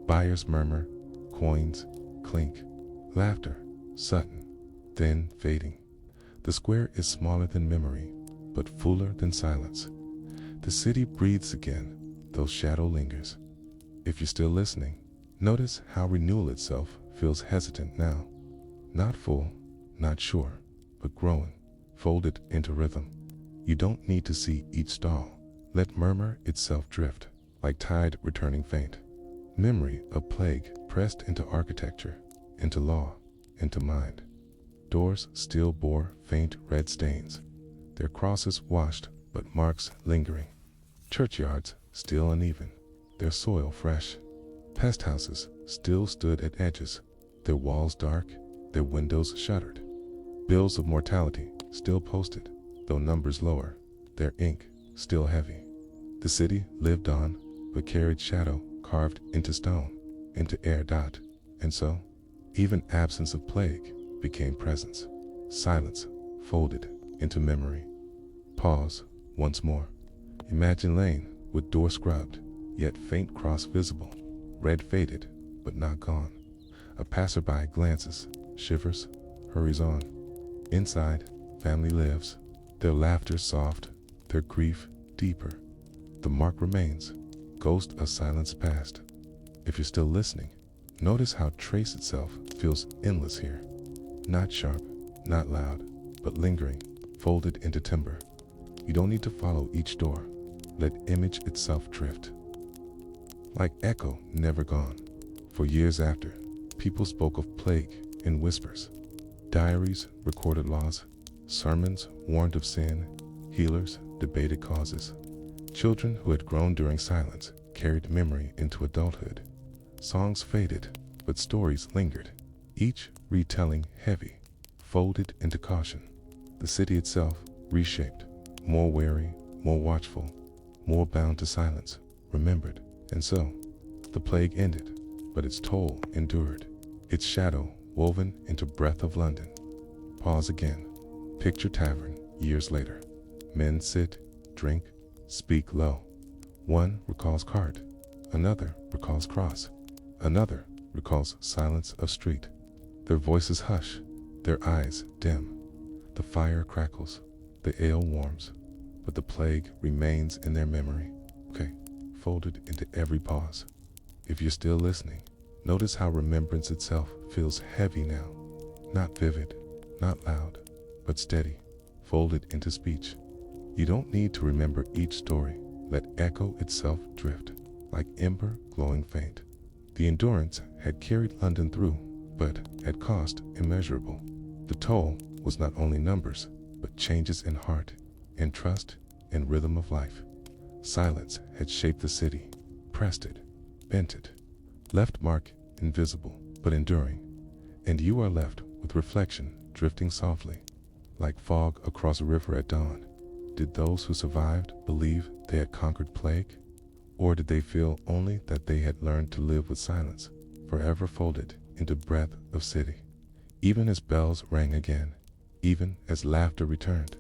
Buyers murmur, coins clink. Laughter sudden, then fading. The square is smaller than memory, but fuller than silence. The city breathes again, though shadow lingers. If you're still listening, notice how renewal itself feels hesitant now. Not full, not sure, but growing, folded into rhythm. You don't need to see each stall. Let murmur itself drift, like tide returning faint. Memory of plague pressed into architecture, into law, into mind. Doors still bore faint red stains, their crosses washed but marks lingering. Churchyards still uneven, their soil fresh. Pest houses still stood at edges, their walls dark, their windows shuttered. Bills of mortality still posted, though numbers lower, their ink still heavy. The city lived on, but carried shadow carved into stone, into air. And so, even absence of plague became presence. Silence folded into memory. Pause once more. Imagine lane with door scrubbed, yet faint cross visible. Red faded, but not gone. A passerby glances, shivers, hurries on. Inside, family lives, their laughter soft, their grief deeper. The mark remains, ghost of silence past. If you're still listening, notice how trace itself feels endless here. Not sharp, not loud, but lingering, folded into timber. You don't need to follow each door. Let image itself drift. Like echo never gone. For years after, people spoke of plague in whispers. Diaries recorded laws, sermons warned of sin, healers debated causes. Children who had grown during silence carried memory into adulthood. Songs faded, but stories lingered, each retelling heavy, folded into caution. The city itself reshaped, more wary, more watchful, more bound to silence, remembered. And so, the plague ended, but its toll endured, its shadow woven into breath of London. Pause again. Picture tavern years later. Men sit, drink, speak low. One recalls cart, Another recalls cross. Another recalls silence of street. Their voices hush, their eyes dim. The fire crackles, the ale warms, but the plague remains in their memory. Okay, folded into every pause. If you're still listening, notice how remembrance itself feels heavy now. Not vivid, not loud, but steady, folded into speech. You don't need to remember each story. Let echo itself drift, like ember glowing faint. The endurance had carried London through, but at cost immeasurable. The toll was not only numbers, but changes in heart, in trust, in rhythm of life. Silence had shaped the city, pressed it, bent it, left mark invisible, but enduring. And you are left with reflection drifting softly, like fog across a river at dawn. Did those who survived believe they had conquered plague? Or did they feel only that they had learned to live with silence, forever folded into breath of city? Even as bells rang again, even as laughter returned.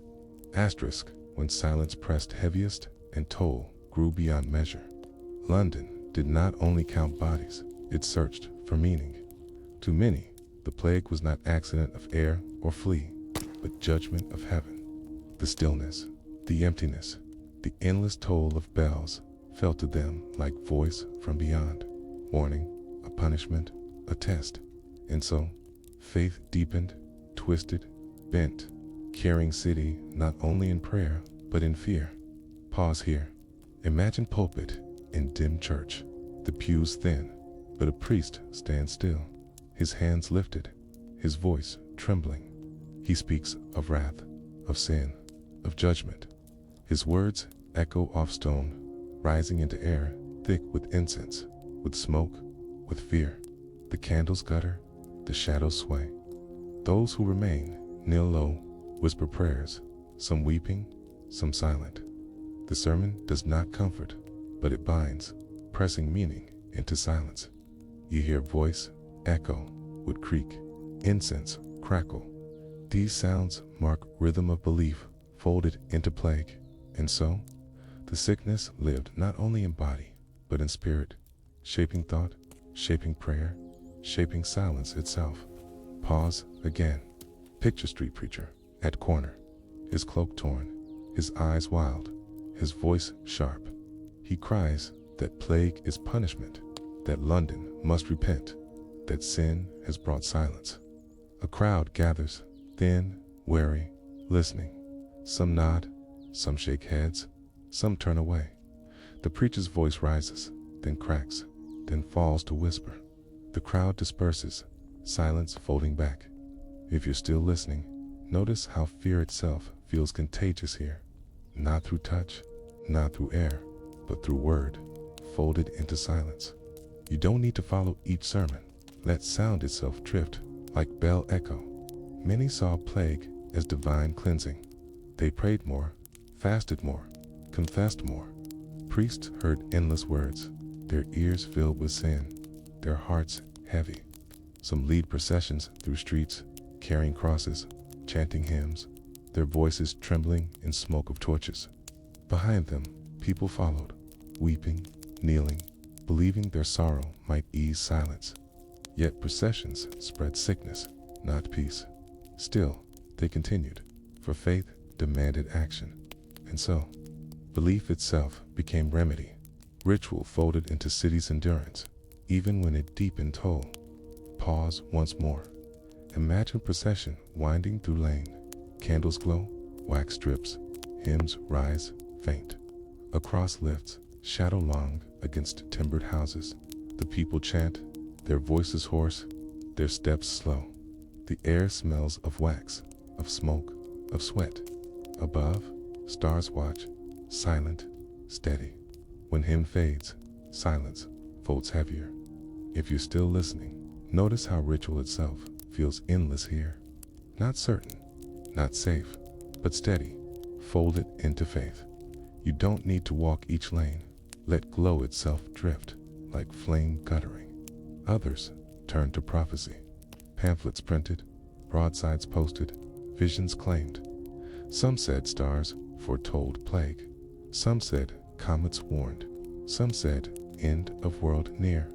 Asterisk, when silence pressed heaviest and toll grew beyond measure. London did not only count bodies, it searched for meaning. To many, the plague was not accident of air or flea, but judgment of heaven. The stillness, the emptiness, the endless toll of bells felt to them like voice from beyond, warning, a punishment, a test. And so, faith deepened, twisted, bent, carrying city not only in prayer, but in fear. Pause here. Imagine pulpit in dim church, the pews thin, but a priest stands still, his hands lifted, his voice trembling. He speaks of wrath, of sin, of judgment. His words echo off stone, rising into air thick with incense, with smoke, with fear. The candles gutter, the shadows sway. Those who remain kneel low, whisper prayers, some weeping, some silent. The sermon does not comfort, but it binds, pressing meaning into silence. You hear voice echo, wood creak, incense crackle. These sounds mark rhythm of belief folded into plague. And so, the sickness lived not only in body, but in spirit, shaping thought, shaping prayer, shaping silence itself. Pause again. Picture street preacher at corner, his cloak torn, his eyes wild, his voice sharp. He cries that plague is punishment, that London must repent, that sin has brought silence. A crowd gathers, thin, wary, listening. Some nod, some shake heads, some turn away. The preacher's voice rises, then cracks, then falls to whisper. The crowd disperses, silence folding back. If you're still listening, notice how fear itself feels contagious here. Not through touch, not through air, but through word, folded into silence. You don't need to follow each sermon. Let sound itself drift, like bell echo. Many saw plague as divine cleansing. They prayed more, fasted more, confessed more. Priests heard endless words, their ears filled with sin, their hearts heavy. Some lead processions through streets, carrying crosses, chanting hymns, their voices trembling in smoke of torches. Behind them, people followed, weeping, kneeling, believing their sorrow might ease silence. Yet processions spread sickness, not peace. Still, they continued, for faith demanded action. And so, belief itself became remedy, ritual folded into city's endurance, even when it deepened toll. Pause once more. Imagine procession winding through lane. Candles glow, wax drips, hymns rise, faint. Across lifts, shadow long against timbered houses. The people chant, their voices hoarse, their steps slow. The air smells of wax, of smoke, of sweat. Above, stars watch, silent, steady. When hymn fades, silence folds heavier. If you're still listening, notice how ritual itself feels endless here. Not certain, not safe, but steady, folded into faith. You don't need to walk each lane. Let glow itself drift, like flame guttering. Others turn to prophecy. Pamphlets printed, broadsides posted, visions claimed. Some said stars foretold plague. Some said comets warned. Some said end of world near.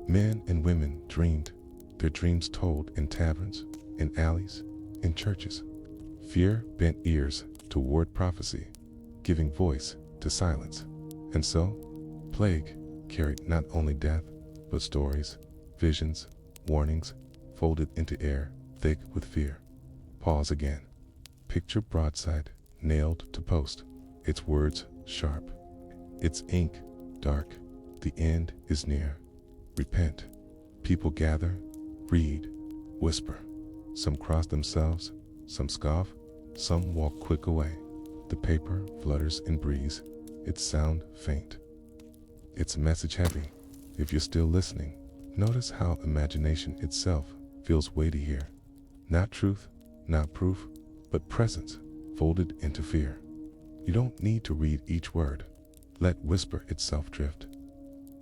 Men and women dreamed, their dreams told in taverns, in alleys, in churches. Fear bent ears toward prophecy, giving voice to silence. And so, plague carried not only death, but stories, visions, warnings, folded into air thick with fear. Pause again. Picture broadside, nailed to post, its words sharp, its ink dark. The end is near. Repent. People gather, read, whisper. Some cross themselves, some scoff, some walk quick away. The paper flutters in breeze, its sound faint, its message heavy. If you're still listening, notice how imagination itself feels weighty here. Not truth, not proof, but presence folded into fear. You don't need to read each word. Let whisper itself drift.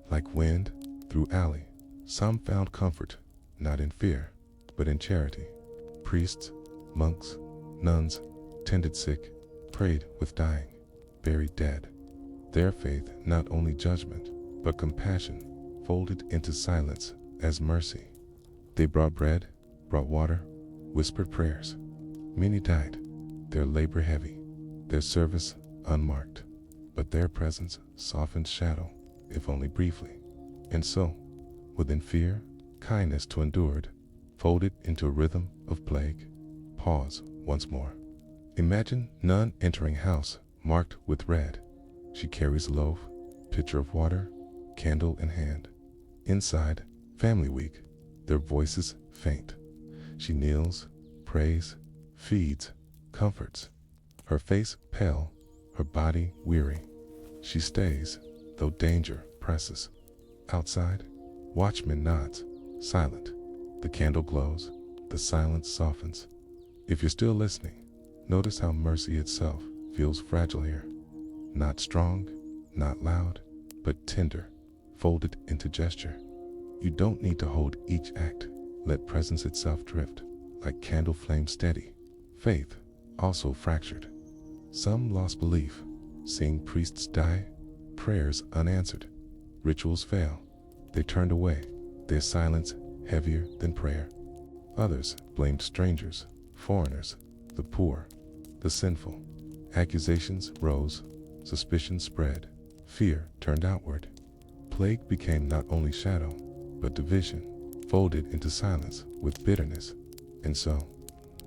Like wind through alley, some found comfort, not in fear, but in charity. Priests, monks, nuns tended sick, prayed with dying, buried dead. Their faith not only judgment, but compassion folded into silence as mercy. They brought bread, brought water, whispered prayers. Many died, their labor heavy, their service unmarked, but their presence softened shadow, if only briefly. And so, within fear, kindness to endured, folded into a rhythm of plague. Pause once more. Imagine nun entering house marked with red. She carries a loaf, pitcher of water, candle in hand. Inside, family weak, their voices faint. She kneels, prays, feeds, comforts. Her face pale, her body weary. She stays, though danger presses. Outside, watchman nods, silent. The candle glows, the silence softens. If you're still listening, notice how mercy itself feels fragile here. Not strong, not loud, but tender, folded into gesture. You don't need to hold each act. Let presence itself drift, like candle flame steady. Faith, also fractured. Some lost belief, seeing priests die, prayers unanswered. Rituals fail. They turned away, their silence heavier than prayer. Others blamed strangers, foreigners, the poor, the sinful. Accusations rose, suspicion spread, fear turned outward. Plague became not only shadow, but division, folded into silence with bitterness. And so,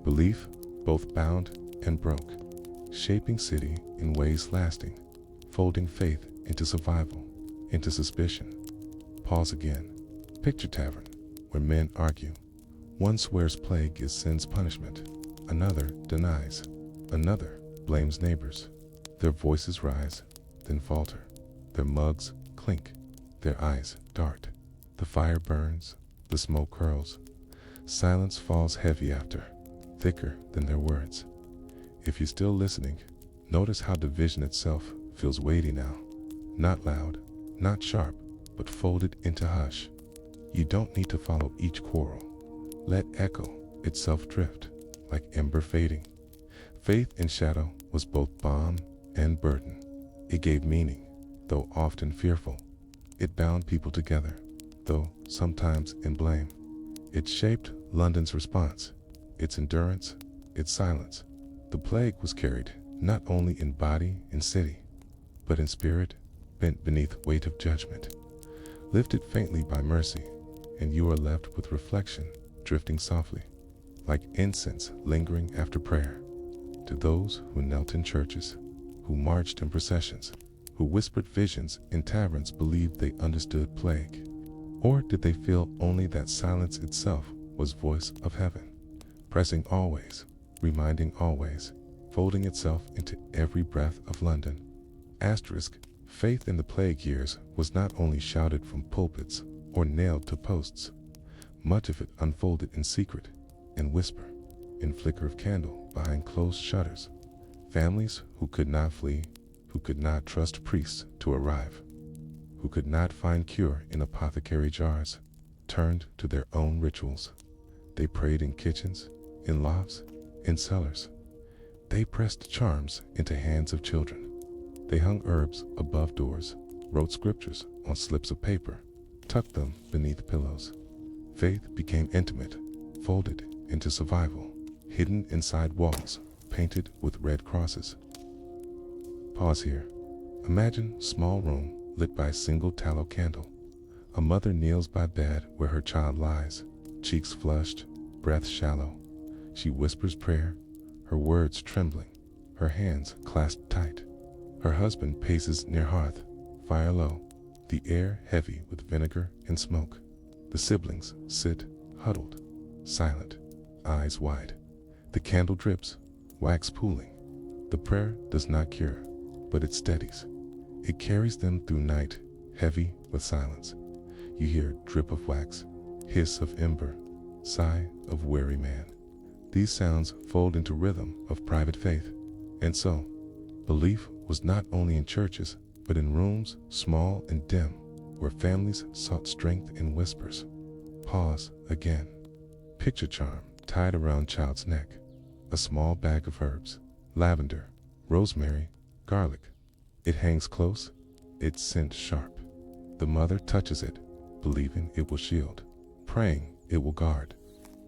belief both bound and broke, shaping city in ways lasting, folding faith into survival, into suspicion. Pause again. Picture tavern, where men argue. One swears plague is sin's punishment, another denies, another blames neighbors. Their voices rise, then falter. Their mugs clink, their eyes dart. The fire burns, the smoke curls. Silence falls heavy after, thicker than their words. If you're still listening, notice how division itself feels weighty now. Not loud, not sharp, but folded into hush. You don't need to follow each quarrel. Let echo itself drift, like ember fading. Faith in shadow was both balm and burden. It gave meaning, though often fearful. It bound people together, though sometimes in blame. It shaped London's response, its endurance, its silence. The plague was carried not only in body and city, but in spirit, bent beneath weight of judgment. Lifted faintly by mercy, and you are left with reflection drifting softly, like incense lingering after prayer. To those who knelt in churches, who marched in processions, who whispered visions in taverns, believed they understood plague? Or did they feel only that silence itself was voice of heaven, pressing always, reminding always, folding itself into every breath of London? Asterisk, faith in the plague years was not only shouted from pulpits or nailed to posts. Much of it unfolded in secret, in whisper, in flicker of candle behind closed shutters. Families who could not flee, who could not trust priests to arrive, who could not find cure in apothecary jars, turned to their own rituals. They prayed in kitchens, in lofts, in cellars. They pressed charms into hands of children. They hung herbs above doors, wrote scriptures on slips of paper, tucked them beneath pillows. Faith became intimate, folded into survival, hidden inside walls, painted with red crosses. Pause here. Imagine small room lit by a single tallow candle. A mother kneels by bed where her child lies, cheeks flushed, breath shallow. She whispers prayer, her words trembling, her hands clasped tight. Her husband paces near hearth, fire low, the air heavy with vinegar and smoke. The siblings sit, huddled, silent, eyes wide. The candle drips, wax pooling. The prayer does not cure, but it steadies. It carries them through night, heavy with silence. You hear drip of wax, hiss of ember, sigh of weary man. These sounds fold into rhythm of private faith. And so, belief was not only in churches, but in rooms small and dim, where families sought strength in whispers. Pause again. Picture charm tied around child's neck. A small bag of herbs, lavender, rosemary, garlic. It hangs close, its scent sharp. The mother touches it, believing it will shield, praying it will guard.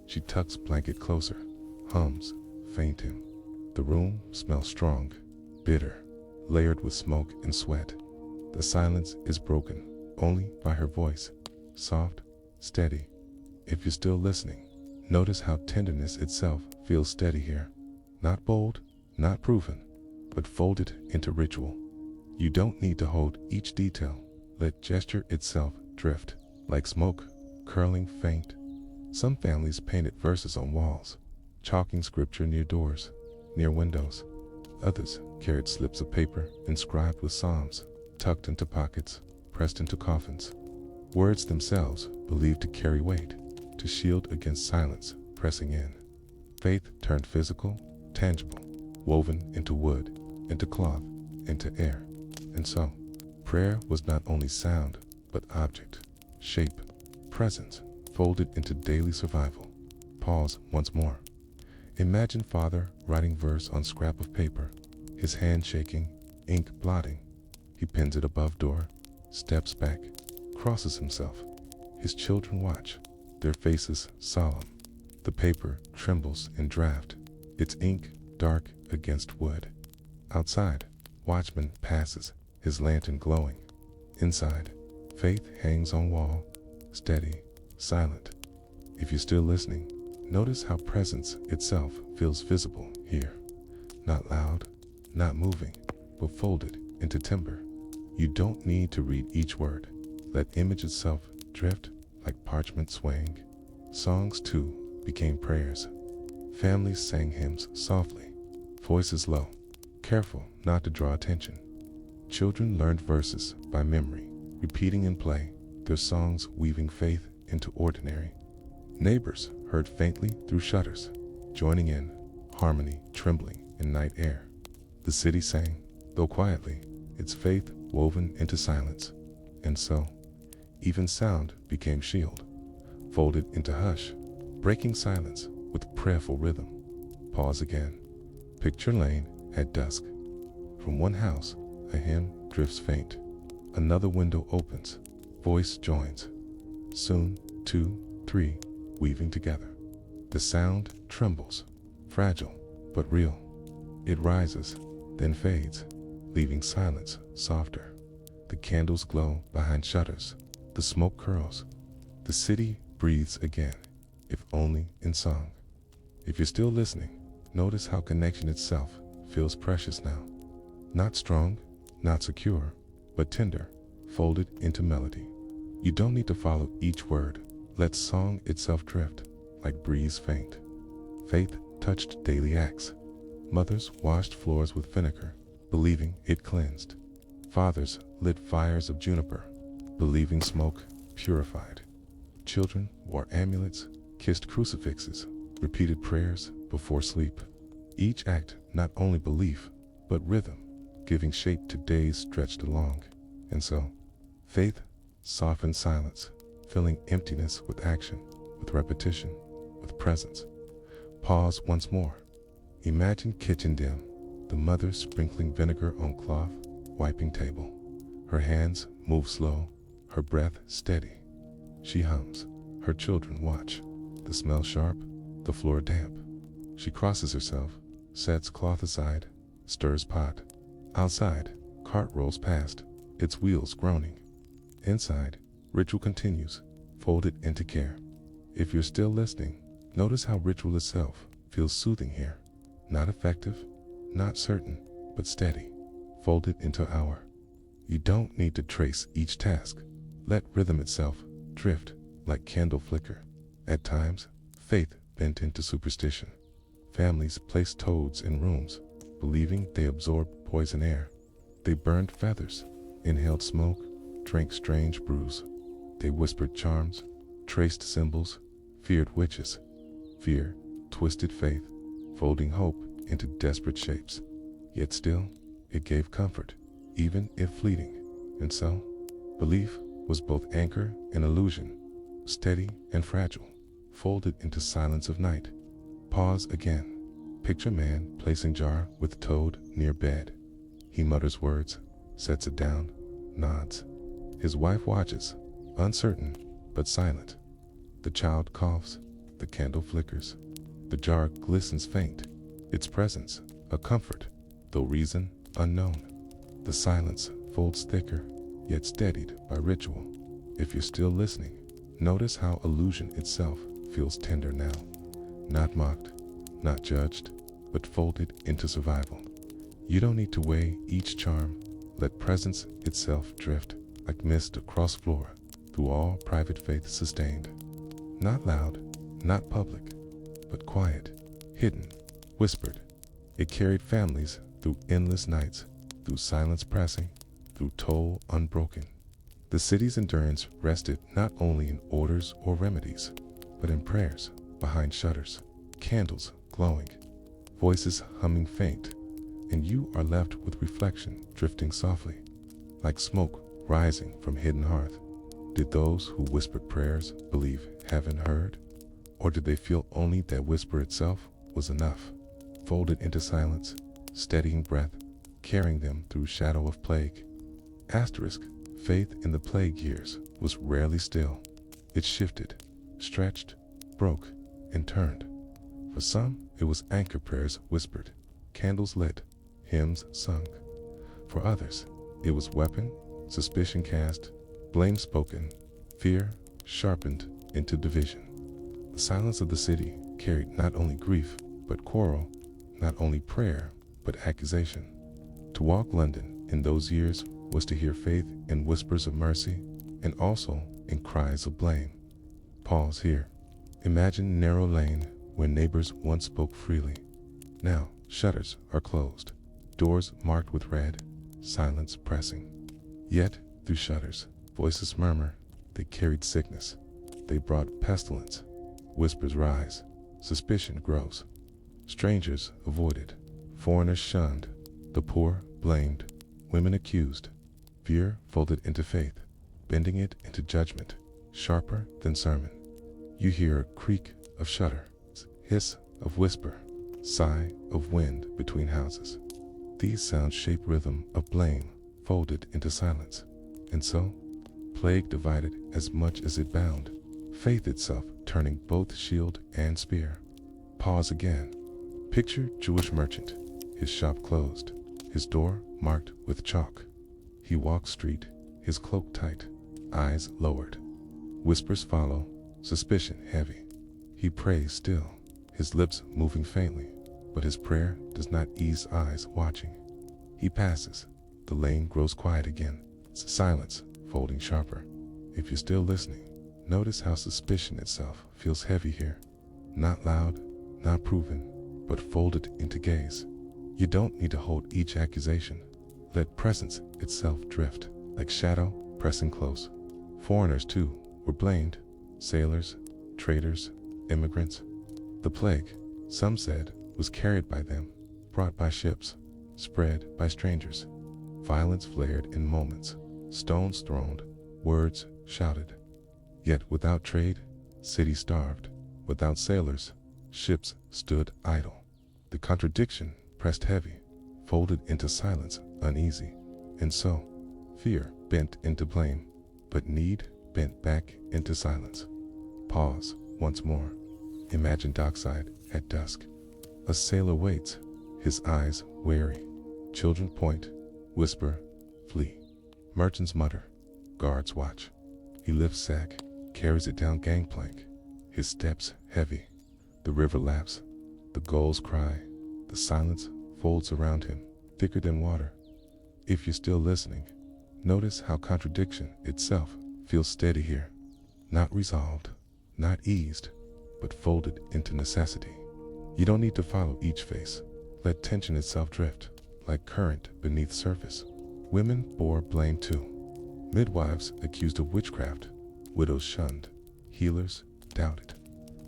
She tucks blanket closer, hums, faint hymn. The room smells strong, bitter, layered with smoke and sweat. The silence is broken only by her voice, soft, steady. If you're still listening, notice how tenderness itself feels steady here. Not bold, not proven, but folded into ritual. You don't need to hold each detail. Let gesture itself drift, like smoke, curling faint. Some families painted verses on walls, chalking scripture near doors, near windows. Others carried slips of paper inscribed with psalms, tucked into pockets, pressed into coffins. Words themselves believed to carry weight, to shield against silence pressing in. Faith turned physical, tangible, woven into wood, into cloth, into air. And so, prayer was not only sound, but object, shape, presence, folded into daily survival. Pause once more. Imagine father writing verse on scrap of paper, his hand shaking, ink blotting. He pins it above door, steps back, crosses himself. His children watch, their faces solemn. The paper trembles in draft, its ink dark against wood. Outside, watchman passes, his lantern glowing. Inside, faith hangs on wall, steady, silent. If you're still listening, notice how presence itself feels visible here. Not loud, not moving, but folded into timber. You don't need to read each word. Let image itself drift like parchment swaying. Songs too became prayers. Families sang hymns softly, voices low, careful not to draw attention. Children learned verses by memory, repeating in play, their songs weaving faith into ordinary. Neighbors heard faintly through shutters, joining in, harmony trembling in night air. The city sang, though quietly, its faith woven into silence. And so, even sound became shield, folded into hush, breaking silence with prayerful rhythm. Pause again. Picture lane at dusk. From one house, a hymn drifts faint. Another window opens, voice joins. Soon, 2, 3, weaving together. The sound trembles, fragile but real. It rises, then fades, leaving silence softer. The candles glow behind shutters. The smoke curls. The city breathes again, if only in song. If you're still listening, notice how connection itself feels precious now. Not strong, not secure, but tender, folded into melody. You don't need to follow each word. Let song itself drift, like breeze faint. Faith touched daily acts. Mothers washed floors with vinegar, believing it cleansed. Fathers lit fires of juniper, believing smoke purified. Children wore amulets, kissed crucifixes, repeated prayers before sleep. Each act not only belief, but rhythm, giving shape to days stretched along. And so, faith softened silence, filling emptiness with action, with repetition, with presence. Pause once more. Imagine kitchen dim, the mother sprinkling vinegar on cloth, wiping table. Her hands move slow, her breath steady. She hums. Her children watch. The smell sharp, the floor damp. She crosses herself, sets cloth aside, stirs pot. Outside, cart rolls past, its wheels groaning. Inside, ritual continues, folded into care. If you're still listening, notice how ritual itself feels soothing here. Not effective, not certain, but steady, folded into hour. You don't need to trace each task. Let rhythm itself drift like candle flicker. At times, faith bent into superstition. Families placed toads in rooms, believing they absorbed poison air. They burned feathers, inhaled smoke, drank strange brews. They whispered charms, traced symbols, feared witches. Fear twisted faith, folding hope into desperate shapes. Yet still, it gave comfort, even if fleeting. And so, belief was both anchor and illusion, steady and fragile, folded into silence of night. Pause again. Picture man placing jar with toad near bed. He mutters words, sets it down, nods. His wife watches, uncertain but silent. The child coughs, the candle flickers. The jar glistens faint, its presence a comfort, though reason unknown. The silence folds thicker, yet steadied by ritual. If you're still listening, notice how illusion itself feels tender now. Not mocked, not judged, but folded into survival. You don't need to weigh each charm. Let presence itself drift like mist across floor through all private faith sustained. Not loud, not public, but quiet, hidden, whispered. It carried families through endless nights, through silence pressing, through toll unbroken. The city's endurance rested not only in orders or remedies, but in prayers behind shutters, candles glowing, voices humming faint, and you are left with reflection drifting softly, like smoke rising from hidden hearth. Did those who whispered prayers believe heaven heard? Or did they feel only that whisper itself was enough? Folded into silence, steadying breath, carrying them through shadow of plague. Asterisk, faith in the plague years was rarely still. It shifted, stretched, broke, and turned. For some, it was anchor prayers whispered, candles lit, hymns sung. For others, it was weapon, suspicion cast, blame spoken, fear sharpened into division. The silence of the city carried not only grief, but quarrel, not only prayer, but accusation. To walk London in those years was to hear faith in whispers of mercy and also in cries of blame. Pause here. Imagine narrow lane where neighbors once spoke freely. Now, shutters are closed, doors marked with red, silence pressing. Yet, through shutters, voices murmur. They carried sickness. They brought pestilence. Whispers rise. Suspicion grows. Strangers avoided. Foreigners shunned. The poor blamed. Women accused. Fear folded into faith, bending it into judgment, sharper than sermon. You hear a creak of shutter, hiss of whisper, sigh of wind between houses. These sounds shape rhythm of blame, folded into silence. And so, plague divided as much as it bound, faith itself turning both shield and spear. Pause again. Picture Jewish merchant, his shop closed, his door marked with chalk. He walks street, his cloak tight, eyes lowered. Whispers follow, suspicion heavy. He prays still, his lips moving faintly, but his prayer does not ease eyes watching. He passes. The lane grows quiet again, silence folding sharper. If you're still listening, notice how suspicion itself feels heavy here. Not loud, not proven, but folded into gaze. You don't need to hold each accusation. Let presence itself drift, like shadow pressing close. Foreigners, too, were blamed. Sailors, traders, immigrants. The plague, some said, was carried by them, brought by ships, spread by strangers. Violence flared in moments, stones thrown, words shouted. Yet without trade, cities starved. Without sailors, ships stood idle. The contradiction pressed heavy, folded into silence uneasy. And so, fear bent into blame, but need bent back into silence. Pause once more. Imagine dockside at dusk. A sailor waits, his eyes wary. Children point, whisper, flee. Merchants mutter, guards watch. He lifts sack, carries it down gangplank, his steps heavy. The river laps, the gulls cry, the silence folds around him, thicker than water. If you're still listening, notice how contradiction itself feels steady here. Not resolved, not eased, but folded into necessity. You don't need to follow each face. Let tension itself drift, like current beneath surface. Women bore blame too. Midwives accused of witchcraft, widows shunned, healers doubted.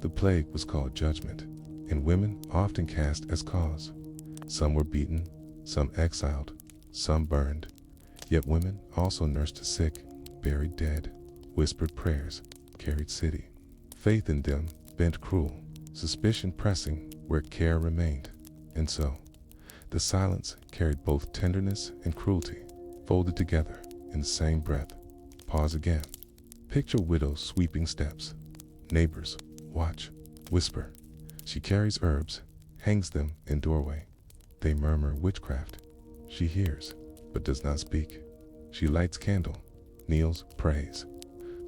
The plague was called judgment, and women often cast as cause. Some were beaten, some exiled, some burned. Yet women also nursed the sick, buried dead, whispered prayers, carried city. Faith in them bent cruel, suspicion pressing where care remained. And so, the silence carried both tenderness and cruelty, folded together in the same breath. Pause again. Picture widows sweeping steps. Neighbors watch, whisper. She carries herbs, hangs them in doorway. They murmur witchcraft. She hears, but does not speak. She lights candle, kneels, prays.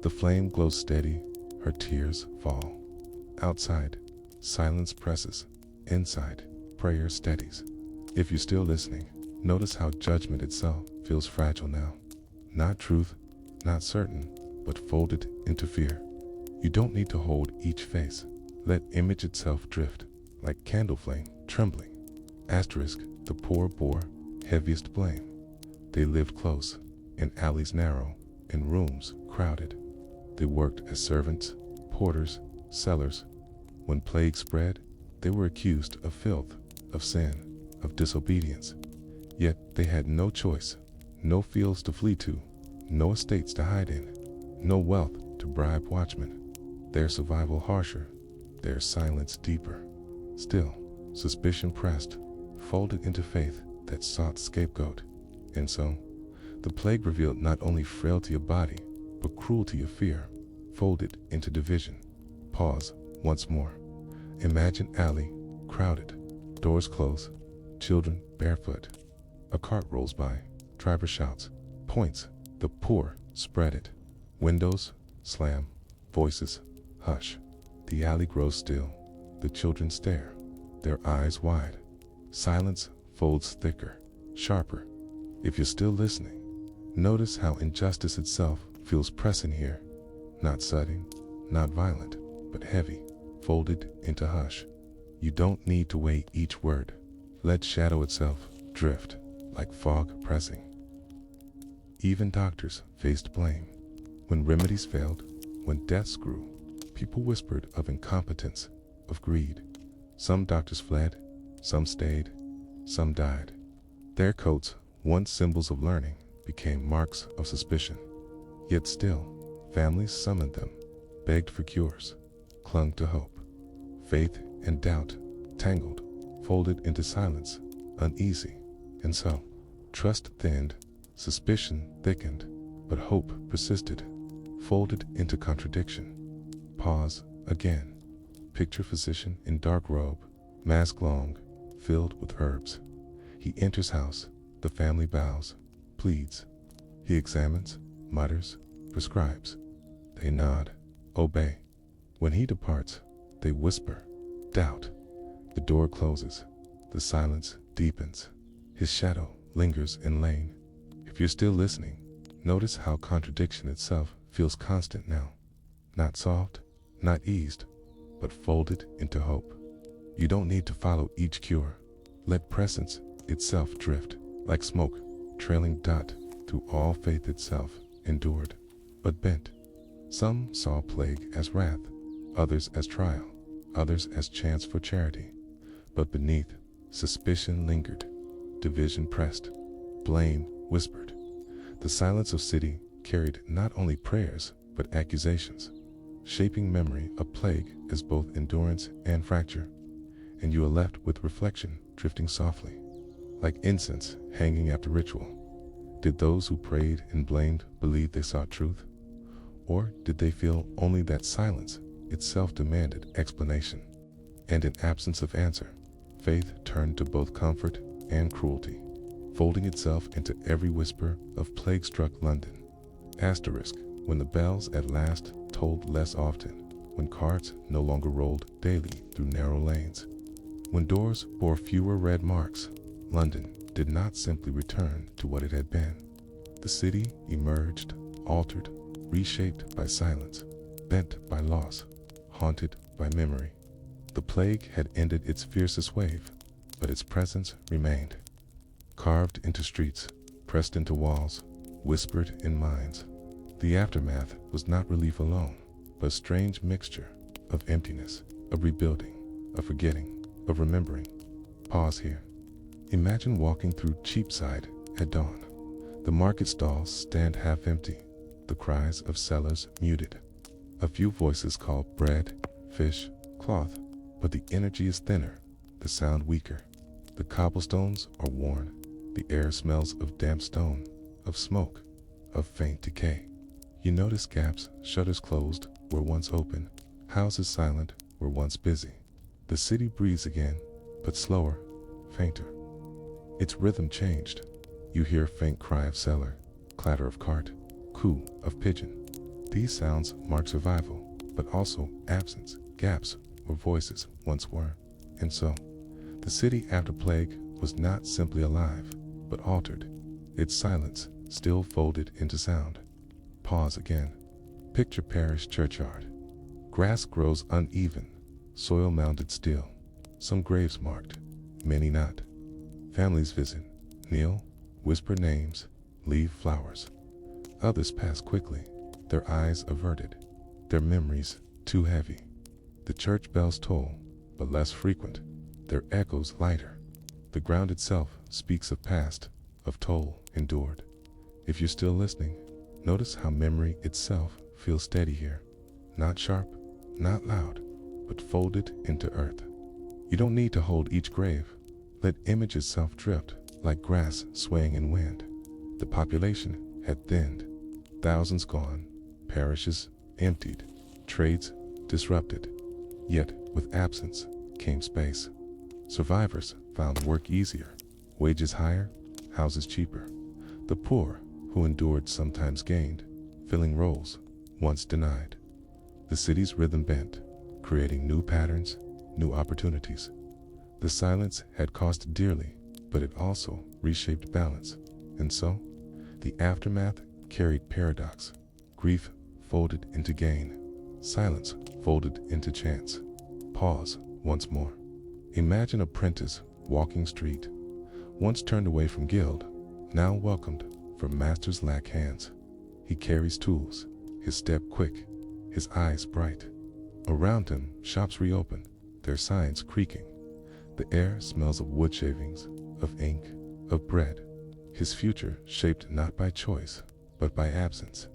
The flame glows steady, her tears fall. Outside, silence presses. Inside, prayer steadies. If you're still listening, notice how judgment itself feels fragile now. Not truth, not certain, but folded into fear. You don't need to hold each face. Let image itself drift, like candle flame trembling. Asterisk, the poor bore heaviest blame. They lived close, in alleys narrow, in rooms crowded. They worked as servants, porters, sellers. When plague spread, they were accused of filth, of sin, of disobedience. Yet they had no choice, no fields to flee to, no estates to hide in, no wealth to bribe watchmen. Their survival harsher, their silence deeper. Still, suspicion pressed, folded into faith that sought scapegoat. And so, the plague revealed not only frailty of body, but cruelty of fear, folded into division. Pause once more. Imagine alley, crowded, doors closed, children barefoot. A cart rolls by, driver shouts, points, the poor spread it. Windows slam, voices hush. The alley grows still, the children stare, their eyes wide. Silence folds thicker, sharper. If you're still listening, notice how injustice itself feels pressing here. Not sudden, not violent, but heavy, folded into hush. You don't need to weigh each word. Let shadow itself drift, like fog pressing. Even doctors faced blame. When remedies failed, when deaths grew, people whispered of incompetence, of greed. Some doctors fled, some stayed, some died. Their coats, once symbols of learning, became marks of suspicion. Yet still, families summoned them, begged for cures, clung to hope. Faith and doubt, tangled, folded into silence, uneasy. And so, trust thinned, suspicion thickened, but hope persisted, folded into contradiction. Pause again. Picture physician in dark robe, mask long, filled with herbs. He enters house, the family bows, pleads. He examines, mutters, prescribes. They nod, obey. When he departs, they whisper, doubt. The door closes, the silence deepens. His shadow lingers in lane. If you're still listening, notice how contradiction itself feels constant now. Not solved, not eased, but folded into hope. You don't need to follow each cure. Let presence itself drift, like smoke, trailing dot through all faith itself endured, but bent. Some saw plague as wrath, others as trial, others as chance for charity. But beneath, suspicion lingered, division pressed, blame whispered. The silence of city carried not only prayers, but accusations, shaping memory of plague as both endurance and fracture. And you are left with reflection drifting softly, like incense hanging after ritual. Did those who prayed and blamed believe they sought truth? Or did they feel only that silence itself demanded explanation? And in absence of answer, faith turned to both comfort and cruelty, folding itself into every whisper of plague-struck London. Asterisk, when the bells at last tolled less often, when carts no longer rolled daily through narrow lanes, when doors bore fewer red marks, London did not simply return to what it had been. The city emerged, altered, reshaped by silence, bent by loss, haunted by memory. The plague had ended its fiercest wave, but its presence remained. Carved into streets, pressed into walls, whispered in minds. The aftermath was not relief alone, but a strange mixture of emptiness, of rebuilding, of forgetting, of remembering. Pause here. Imagine walking through Cheapside at dawn. The market stalls stand half empty, the cries of sellers muted. A few voices call bread, fish, cloth, but the energy is thinner, the sound weaker. The cobblestones are worn, the air smells of damp stone, of smoke, of faint decay. You notice gaps, shutters closed where once open, houses silent where once busy. The city breathes again, but slower, fainter. Its rhythm changed. You hear faint cry of seller, clatter of cart, coo of pigeon. These sounds mark survival, but also absence, gaps where voices once were. And so, the city after plague was not simply alive, but altered. Its silence still folded into sound. Pause again. Picture parish churchyard. Grass grows uneven, soil mounded still. Some graves marked, many not. Families visit, kneel, whisper names, leave flowers. Others pass quickly, their eyes averted, their memories too heavy. The church bells toll, but less frequent, their echoes lighter. The ground itself speaks of past, of toll endured. If you're still listening, notice how memory itself feels steady here. Not sharp, not loud, but folded into earth. You don't need to hold each grave. Let image itself drift like grass swaying in wind. The population had thinned, thousands gone, parishes emptied, trades disrupted. Yet with absence came space. Survivors found work easier, wages higher, houses cheaper. The poor, who endured, sometimes gained, filling roles once denied. The city's rhythm bent, creating new patterns, new opportunities. The silence had cost dearly, but it also reshaped balance. And so, the aftermath carried paradox. Grief folded into gain, silence folded into chance. Pause once more. Imagine a apprentice walking street, once turned away from guild, now welcomed, for masters lack hands. He carries tools, his step quick, his eyes bright. Around him, shops reopen, their signs creaking. The air smells of wood shavings, of ink, of bread. His future shaped not by choice, but by absence.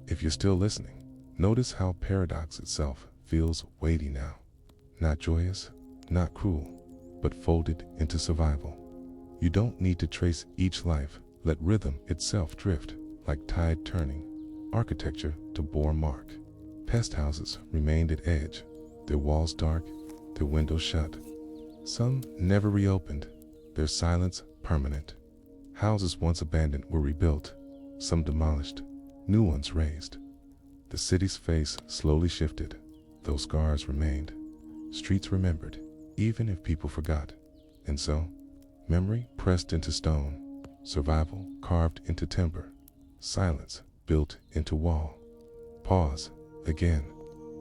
If you're still listening, notice how paradox itself feels weighty now. Not joyous, not cruel, but folded into survival. You don't need to trace each life. Let rhythm itself drift, like tide turning, architecture to bore mark. Pest houses remained at edge, their walls dark, their windows shut. Some never reopened, their silence permanent. Houses once abandoned were rebuilt, some demolished, new ones raised. The city's face slowly shifted, though scars remained. Streets remembered, even if people forgot. And so, memory pressed into stone, survival carved into timber, silence built into wall. Pause again.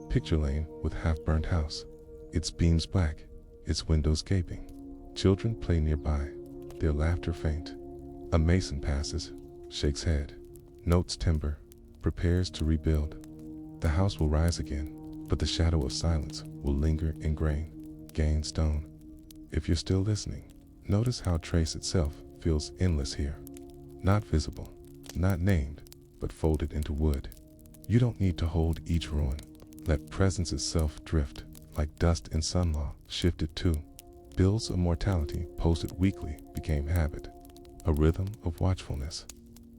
Picture lane with half-burned house, its beams black, its windows gaping. Children play nearby, their laughter faint. A mason passes, shakes head, notes timber, prepares to rebuild. The house will rise again, but the shadow of silence will linger in grain, gain stone. If you're still listening, notice how trace itself feels endless here. Not visible, not named, but folded into wood. You don't need to hold each ruin. Let presence itself drift, like dust in sunlaw, shifted too. Bills of mortality posted weekly became habit, a rhythm of watchfulness.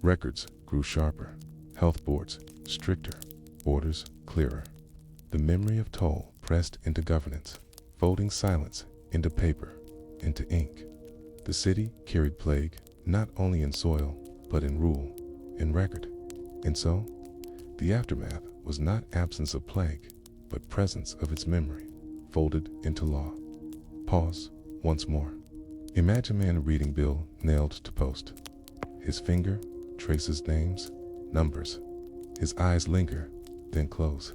Records grew sharper, health boards stricter, orders clearer. The memory of toll pressed into governance, folding silence into paper, into ink. The city carried plague not only in soil, but in rule, in record. And so, the aftermath was not absence of plague, but presence of its memory, folded into law. Pause once more. Imagine a man a reading bill nailed to post. His finger traces names, numbers. His eyes linger, then close.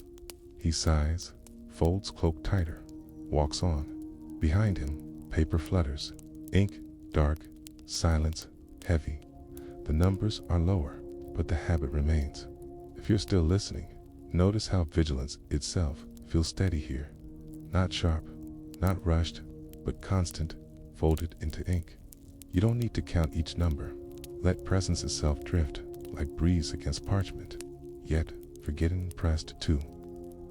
He sighs, folds cloak tighter, walks on. Behind him, paper flutters, ink dark, silence heavy. The numbers are lower, but the habit remains. If you're still listening, notice how vigilance itself feels steady here. Not sharp, not rushed, but constant, folded into ink. You don't need to count each number. Let presence itself drift, like breeze against parchment. Yet, forgetting pressed too.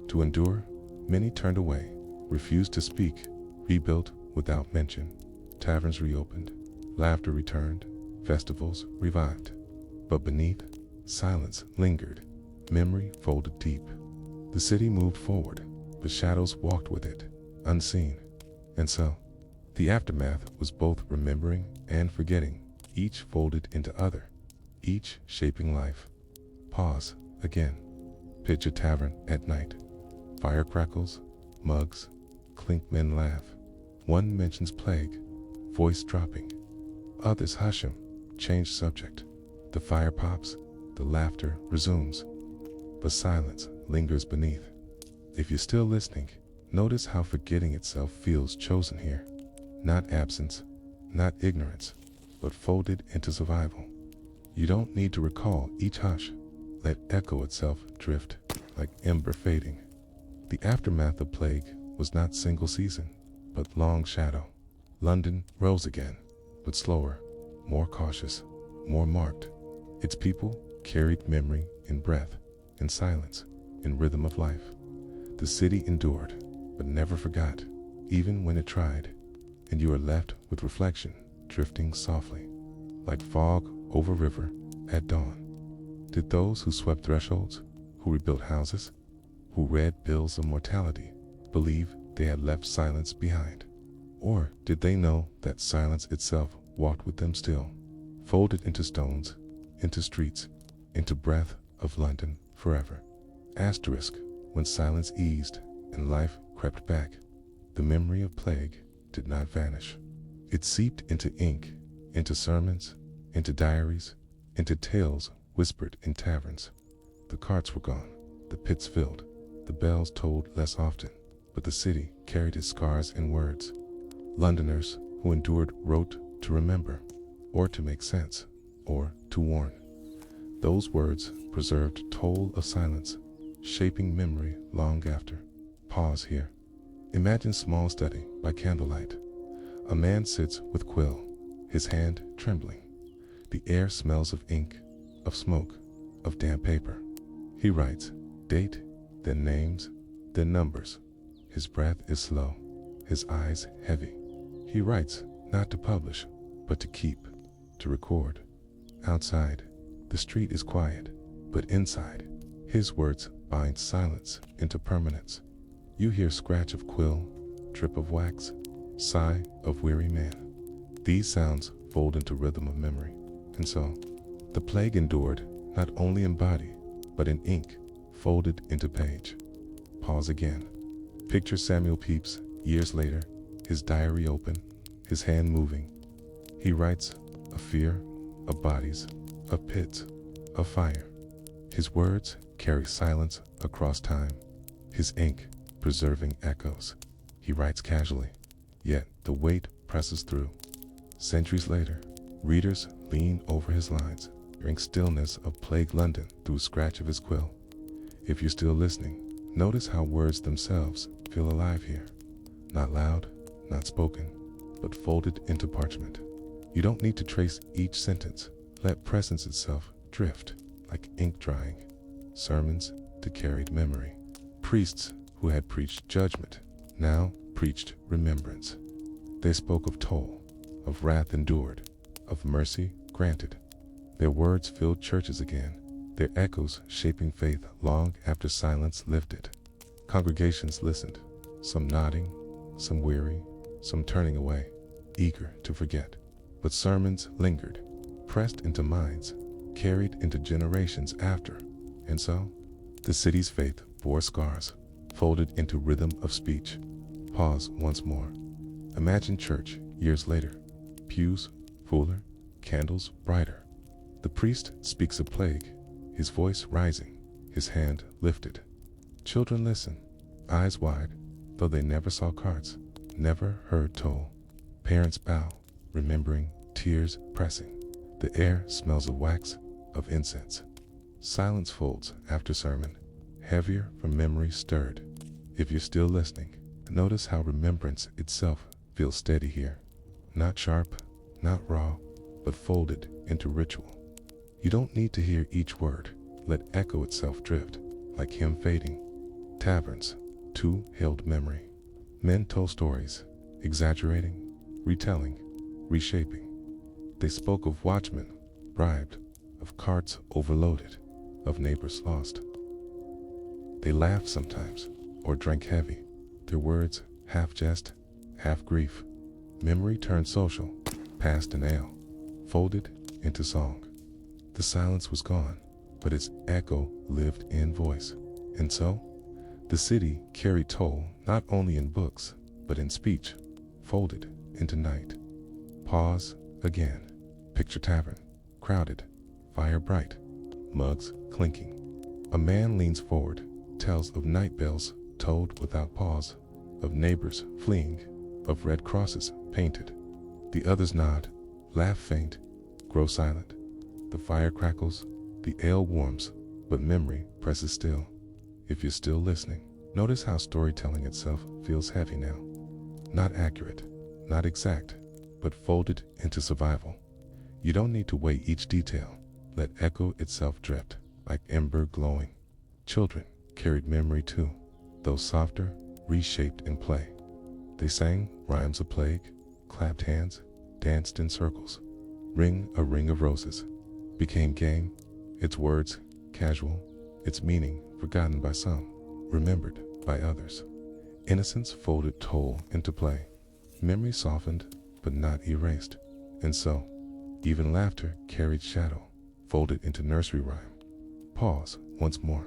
To endure, many turned away, refused to speak, rebuilt without mention. Taverns reopened, laughter returned, festivals revived. But beneath, silence lingered, memory folded deep. The city moved forward, but shadows walked with it, unseen. And so, the aftermath was both remembering and forgetting, each folded into other, each shaping life. Pause again. Picture tavern at night. Fire crackles, mugs, clink, men laugh. One mentions plague, voice dropping. Others hush him, change subject. The fire pops, the laughter resumes. But silence lingers beneath. If you're still listening, notice how forgetting itself feels chosen here. Not absence, not ignorance, but folded into survival. You don't need to recall each hush. Let echo itself drift, like ember fading. The aftermath of plague was not single season, but long shadow. London rose again, but slower, more cautious, more marked. Its people carried memory in breath, in silence, in rhythm of life. The city endured, but never forgot, even when it tried. And you are left with reflection, drifting softly, like fog over river at dawn. Did those who swept thresholds, who rebuilt houses, who read bills of mortality, believe they had left silence behind? Or did they know that silence itself walked with them still, folded into stones, into streets, into breath of London forever? Asterisk, when silence eased and life crept back, the memory of plague did not vanish. It seeped into ink, into sermons, into diaries, into tales whispered in taverns. The carts were gone, the pits filled, the bells tolled less often, but the city carried its scars in words. Londoners who endured wrote to remember, or to make sense, or to warn. Those words preserved toll of silence, shaping memory long after. Pause here. Imagine small study by candlelight. A man sits with quill, his hand trembling. The air smells of ink, of smoke, of damp paper. He writes, date, then names, then numbers. His breath is slow, his eyes heavy. He writes not to publish, but to keep, to record. Outside, the street is quiet, but inside, his words bind silence into permanence. You hear scratch of quill, drip of wax, sigh of weary man. These sounds fold into rhythm of memory. And so, the plague endured not only in body, but in ink, folded into page. Pause again. Picture Samuel Pepys, years later, his diary open, his hand moving. He writes of fear, of bodies, of pits, of fire. His words carry silence across time, his ink preserving echoes. He writes casually, yet the weight presses through. Centuries later, readers lean over his lines, hearing stillness of plagued London through scratch of his quill. If you're still listening, notice how words themselves feel alive here. Not loud, not spoken, but folded into parchment. You don't need to trace each sentence. Let presence itself drift, like ink drying. Sermons to carried memory. Priests who had preached judgment now preached remembrance. They spoke of toll, of wrath endured, of mercy granted. Their words filled churches again, their echoes shaping faith long after silence lifted. Congregations listened, some nodding, some weary, some turning away, eager to forget. But sermons lingered, pressed into minds, carried into generations after. And so, the city's faith bore scars, folded into rhythm of speech. Pause once more. Imagine church years later. Pews fuller, candles brighter. The priest speaks a plague, his voice rising, his hand lifted. Children listen, eyes wide, though they never saw carts, never heard toll. Parents bow, remembering, tears pressing. The air smells of wax, of incense. Silence folds after sermon, heavier from memory stirred. If you're still listening, notice how remembrance itself feels steady here. Not sharp, not raw, but folded into ritual. You don't need to hear each word. Let echo itself drift, like hymn fading. Taverns, too, held memory. Men told stories, exaggerating, retelling, reshaping. They spoke of watchmen bribed, of carts overloaded, of neighbors lost. They laughed sometimes, or drank heavy, their words half jest, half grief. Memory turned social, past an ale, folded into song. The silence was gone, but its echo lived in voice. And so, the city carried toll not only in books, but in speech, folded into night. Pause again. Picture tavern, crowded, fire bright, mugs clinking. A man leans forward, tells of night bells tolled without pause, of neighbors fleeing, of red crosses painted. The others nod, laugh faint, grow silent. The fire crackles, the ale warms, but memory presses still. If you're still listening, notice how storytelling itself feels heavy now. Not accurate, not exact, but folded into survival. You don't need to weigh each detail. Let echo itself drift, like ember glowing. Children carried memory too, though softer, reshaped in play. They sang rhymes of plague, clapped hands, danced in circles. Ring a ring of roses became game, its words casual, its meaning forgotten by some, remembered by others. Innocence folded toll into play. Memory softened, but not erased. And so, even laughter carried shadow, folded into nursery rhyme. Pause once more.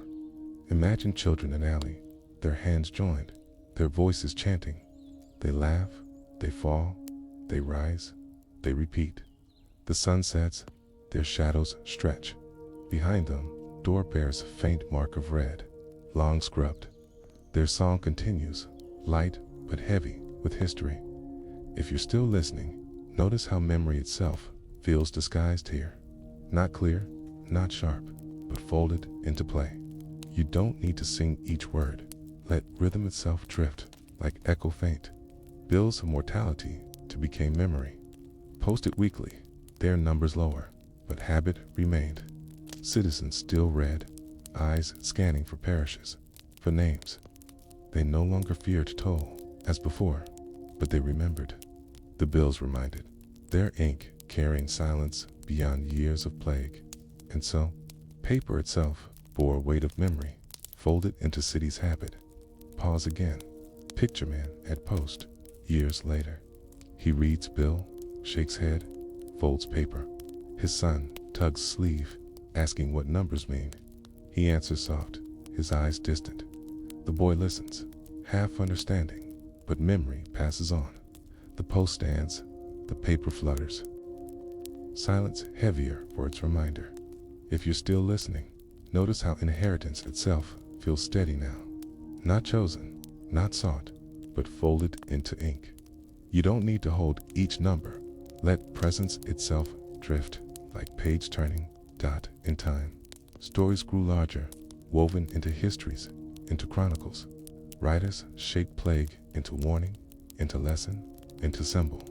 Imagine children in alley, their hands joined, their voices chanting. They laugh, they fall, they rise, they repeat. The sun sets, their shadows stretch. Behind them, door bears faint mark of red, long scrubbed. Their song continues, light but heavy with history. If you're still listening, notice how memory itself feels disguised here. Not clear, not sharp, but folded into play. You don't need to sing each word. Let rhythm itself drift, like echo faint. Bills of mortality to become memory. Post it weekly, their numbers lower, but habit remained. Citizens still read, eyes scanning for parishes, for names. They no longer feared toll, as before, but they remembered. The bills reminded, their ink carrying silence beyond years of plague. And so, paper itself bore a weight of memory, folded into city's habit. Pause again. Picture man at post, years later. He reads bill, shakes head, folds paper. His son tugs sleeve, asking what numbers mean. He answers soft, his eyes distant. The boy listens, half understanding, but memory passes on. The post stands, the paper flutters. Silence heavier for its reminder. If you're still listening, notice how inheritance itself feels steady now. Not chosen, not sought, but folded into ink. You don't need to hold each number. Let presence itself drift, like page turning, dot in time. Stories grew larger, woven into histories, into chronicles. Writers shaped plague into warning, into lesson, into symbol.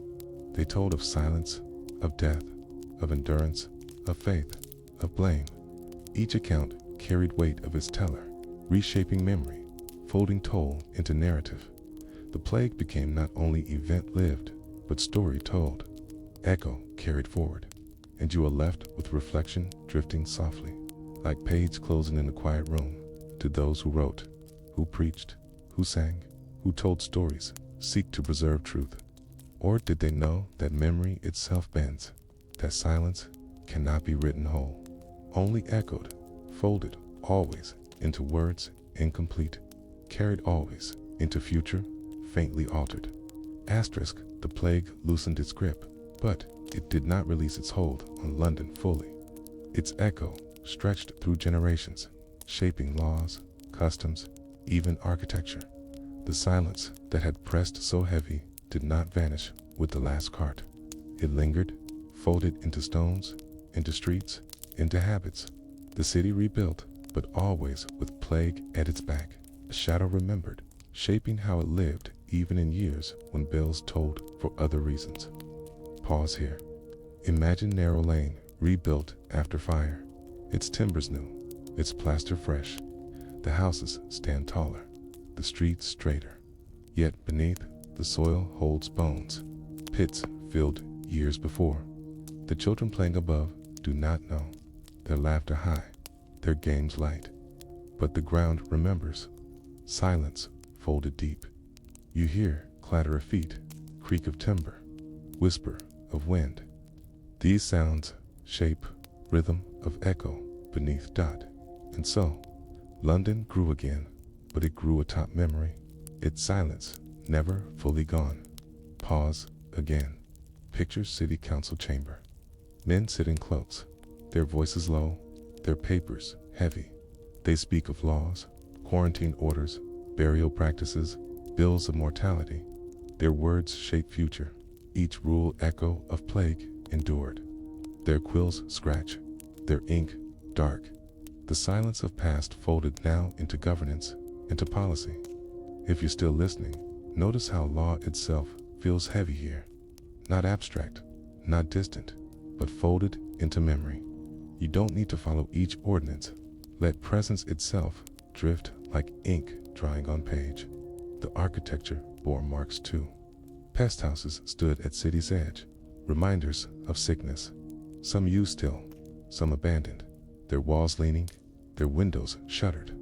They told of silence, of death, of endurance, of faith, of blame. Each account carried weight of its teller, reshaping memory, folding toll into narrative. The plague became not only event lived, but story told, echo carried forward. and you are left with reflection drifting softly, like page closing in a quiet room. To those who wrote, who preached, who sang, who told stories, seek to preserve truth. Or did they know that memory itself bends, that silence cannot be written whole, only echoed, folded always into words incomplete, carried always into future, faintly altered. Asterisk, the plague loosened its grip, but it did not release its hold on London fully. Its echo stretched through generations, shaping laws, customs, even architecture. The silence that had pressed so heavy did not vanish with the last cart. It lingered, folded into stones, into streets, into habits. The city rebuilt, but always with plague at its back. A shadow remembered, shaping how it lived even in years when bells tolled for other reasons. Pause here. Imagine Narrow Lane rebuilt after fire. Its timbers new, its plaster fresh. The houses stand taller, the streets straighter. Yet beneath, the soil holds bones, pits filled years before. The children playing above do not know, their laughter high, their games light. But the ground remembers, silence folded deep. You hear clatter of feet, creak of timber, whisper of wind. These sounds shape rhythm of echo beneath dot. And so, London grew again, but it grew atop memory, its silence never fully gone. Pause again. Picture city council chamber. Men sitting close, their voices low, their papers heavy. They speak of laws, quarantine orders, burial practices, bills of mortality. Their words shape future, each rule echo of plague endured. Their quills scratch, their ink dark. The silence of past folded now into governance, into policy. If you're still listening, notice how law itself feels heavy here. Not abstract, not distant, but folded into memory. You don't need to follow each ordinance. Let presence itself drift like ink drying on page. The architecture bore marks too. Pest houses stood at city's edge, reminders of sickness. Some used still, some abandoned, their walls leaning, their windows shuttered.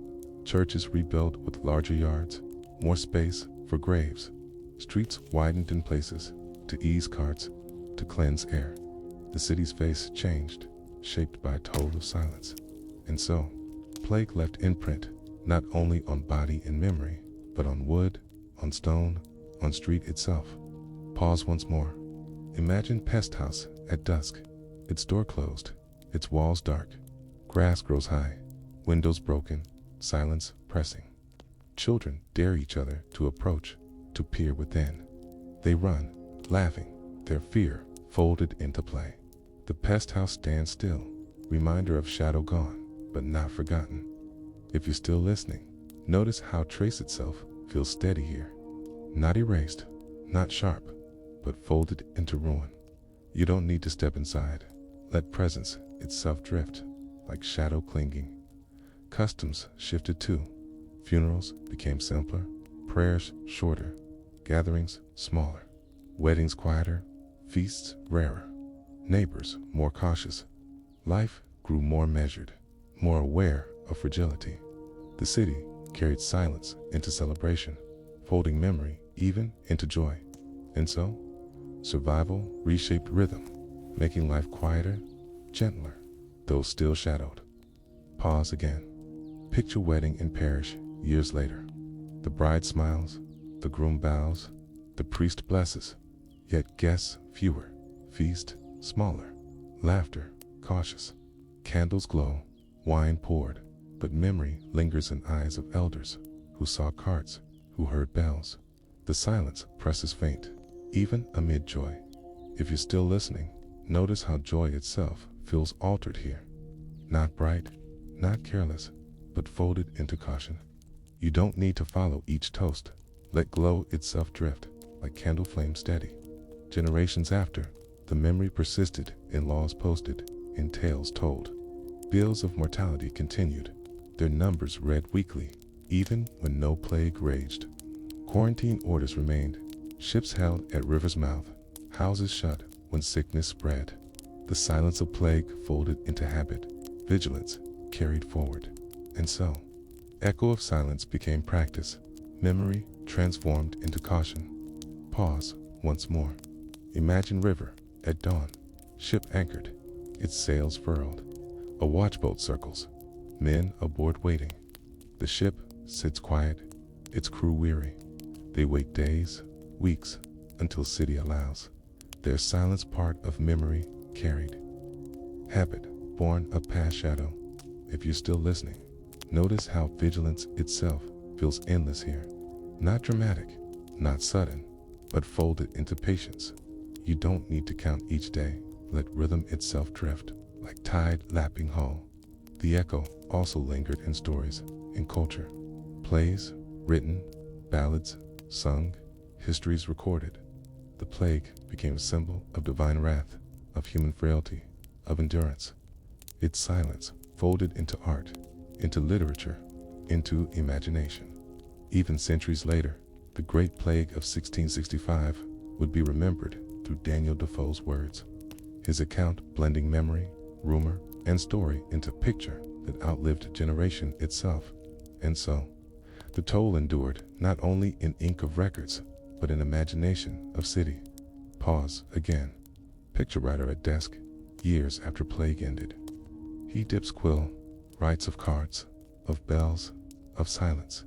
Churches rebuilt with larger yards, more space for graves. Streets widened in places to ease carts, to cleanse air. The city's face changed, shaped by a toll of silence. And so, plague left imprint, not only on body and memory, but on wood, on stone, on street itself. Pause once more. Imagine pest house at dusk, its door closed, its walls dark. Grass grows high, windows broken, silence pressing. Children dare each other to approach, to peer within. They run, laughing, their fear folded into play. The pest house stands still, reminder of shadow gone, but not forgotten. If you're still listening, notice how trace itself feels steady here. Not erased, not sharp, but folded into ruin. You don't need to step inside. Let presence itself drift, like shadow clinging. Customs shifted too. Funerals became simpler, prayers shorter, gatherings smaller, weddings quieter, feasts rarer, neighbors more cautious. Life grew more measured, more aware of fragility. The city carried silence into celebration, folding memory even into joy. And so, survival reshaped rhythm, making life quieter, gentler, though still shadowed. Pause again. Picture wedding in parish years later. The bride smiles, the groom bows, the priest blesses, yet guests fewer, feast smaller, laughter cautious. Candles glow, wine poured, but memory lingers in eyes of elders who saw carts, who heard bells. The silence presses faint, even amid joy. If you're still listening, notice how joy itself feels altered here. Not bright, not careless, but folded into caution. You don't need to follow each toast. Let glow itself drift, like candle flame steady. Generations after, the memory persisted in laws posted, in tales told. Bills of mortality continued, their numbers read weekly, even when no plague raged. Quarantine orders remained, ships held at river's mouth, houses shut when sickness spread. The silence of plague folded into habit, vigilance carried forward. And so, echo of silence became practice, memory transformed into caution. Pause once more. Imagine river at dawn, ship anchored, its sails furled. A watchboat circles, men aboard waiting. The ship sits quiet, its crew weary. They wait days, weeks, until city allows. Their silence part of memory carried. Habit, born of past shadow. If you're still listening, notice how vigilance itself feels endless here. Not dramatic, not sudden, but folded into patience. You don't need to count each day. Let rhythm itself drift, like tide lapping hull. The echo also lingered in stories, in culture. Plays, written, ballads, sung, histories recorded. The plague became a symbol of divine wrath, of human frailty, of endurance. Its silence folded into art, into literature, into imagination. Even centuries later, the Great Plague of 1665 would be remembered through Daniel Defoe's words. His account blending memory, rumor, and story into picture that outlived generation itself. And so, the toll endured not only in ink of records, but in imagination of city. Pause again. Picture writer at desk, years after plague ended. He dips quill, writes of cards, of bells, of silence.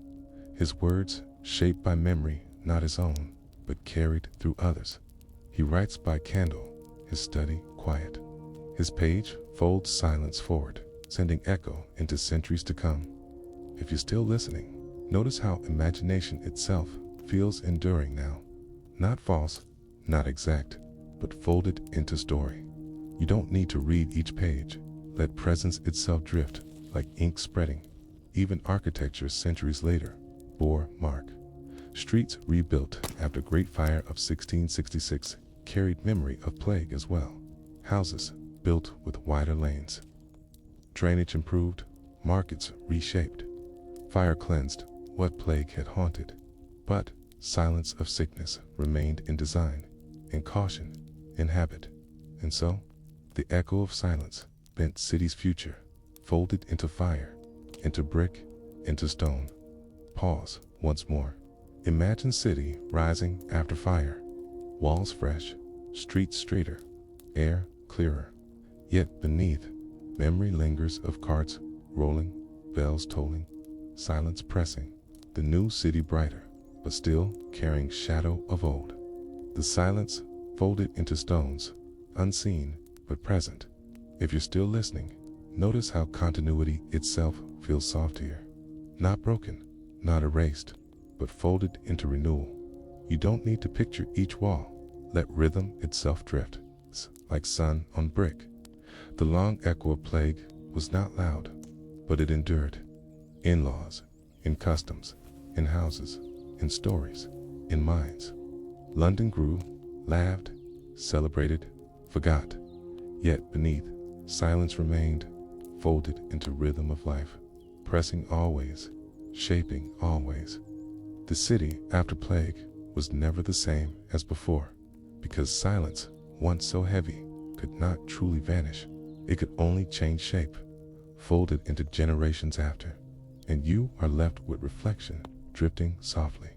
His words shaped by memory, not his own, but carried through others. He writes by candle, his study quiet. His page folds silence forward, sending echo into centuries to come. If you're still listening, notice how imagination itself feels enduring now. Not false, not exact, but folded into story. You don't need to read each page. Let presence itself drift, like ink spreading. Even architecture centuries later bore mark. Streets rebuilt after Great Fire of 1666 carried memory of plague as well. Houses built with wider lanes. Drainage improved, markets reshaped. Fire cleansed what plague had haunted. But silence of sickness remained in design, in caution, in habit. And so, the echo of silence bent city's future, folded into fire, into brick, into stone. Pause once more. Imagine city rising after fire. Walls fresh, streets straighter, air clearer. Yet beneath, memory lingers of carts rolling, bells tolling, silence pressing. The new city brighter, but still carrying shadow of old. The silence folded into stones, unseen but present. If you're still listening, notice how continuity itself feels soft here. Not broken, not erased, but folded into renewal. You don't need to picture each wall. Let rhythm itself drift, like sun on brick. The long echo of plague was not loud, but it endured. In laws, in customs, in houses, in stories, in minds. London grew, laughed, celebrated, forgot. Yet beneath, silence remained, folded into rhythm of life, pressing always, shaping always. The city after plague was never the same as before, because silence, once so heavy, could not truly vanish. It could only change shape, folded into generations after. And you are left with reflection, drifting softly,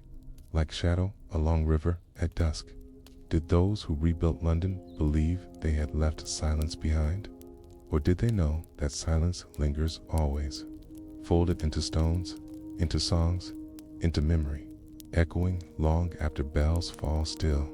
like shadow along river at dusk. Did those who rebuilt London believe they had left silence behind? Or did they know that silence lingers always, folded into stones, into songs, into memory, echoing long after bells fall still?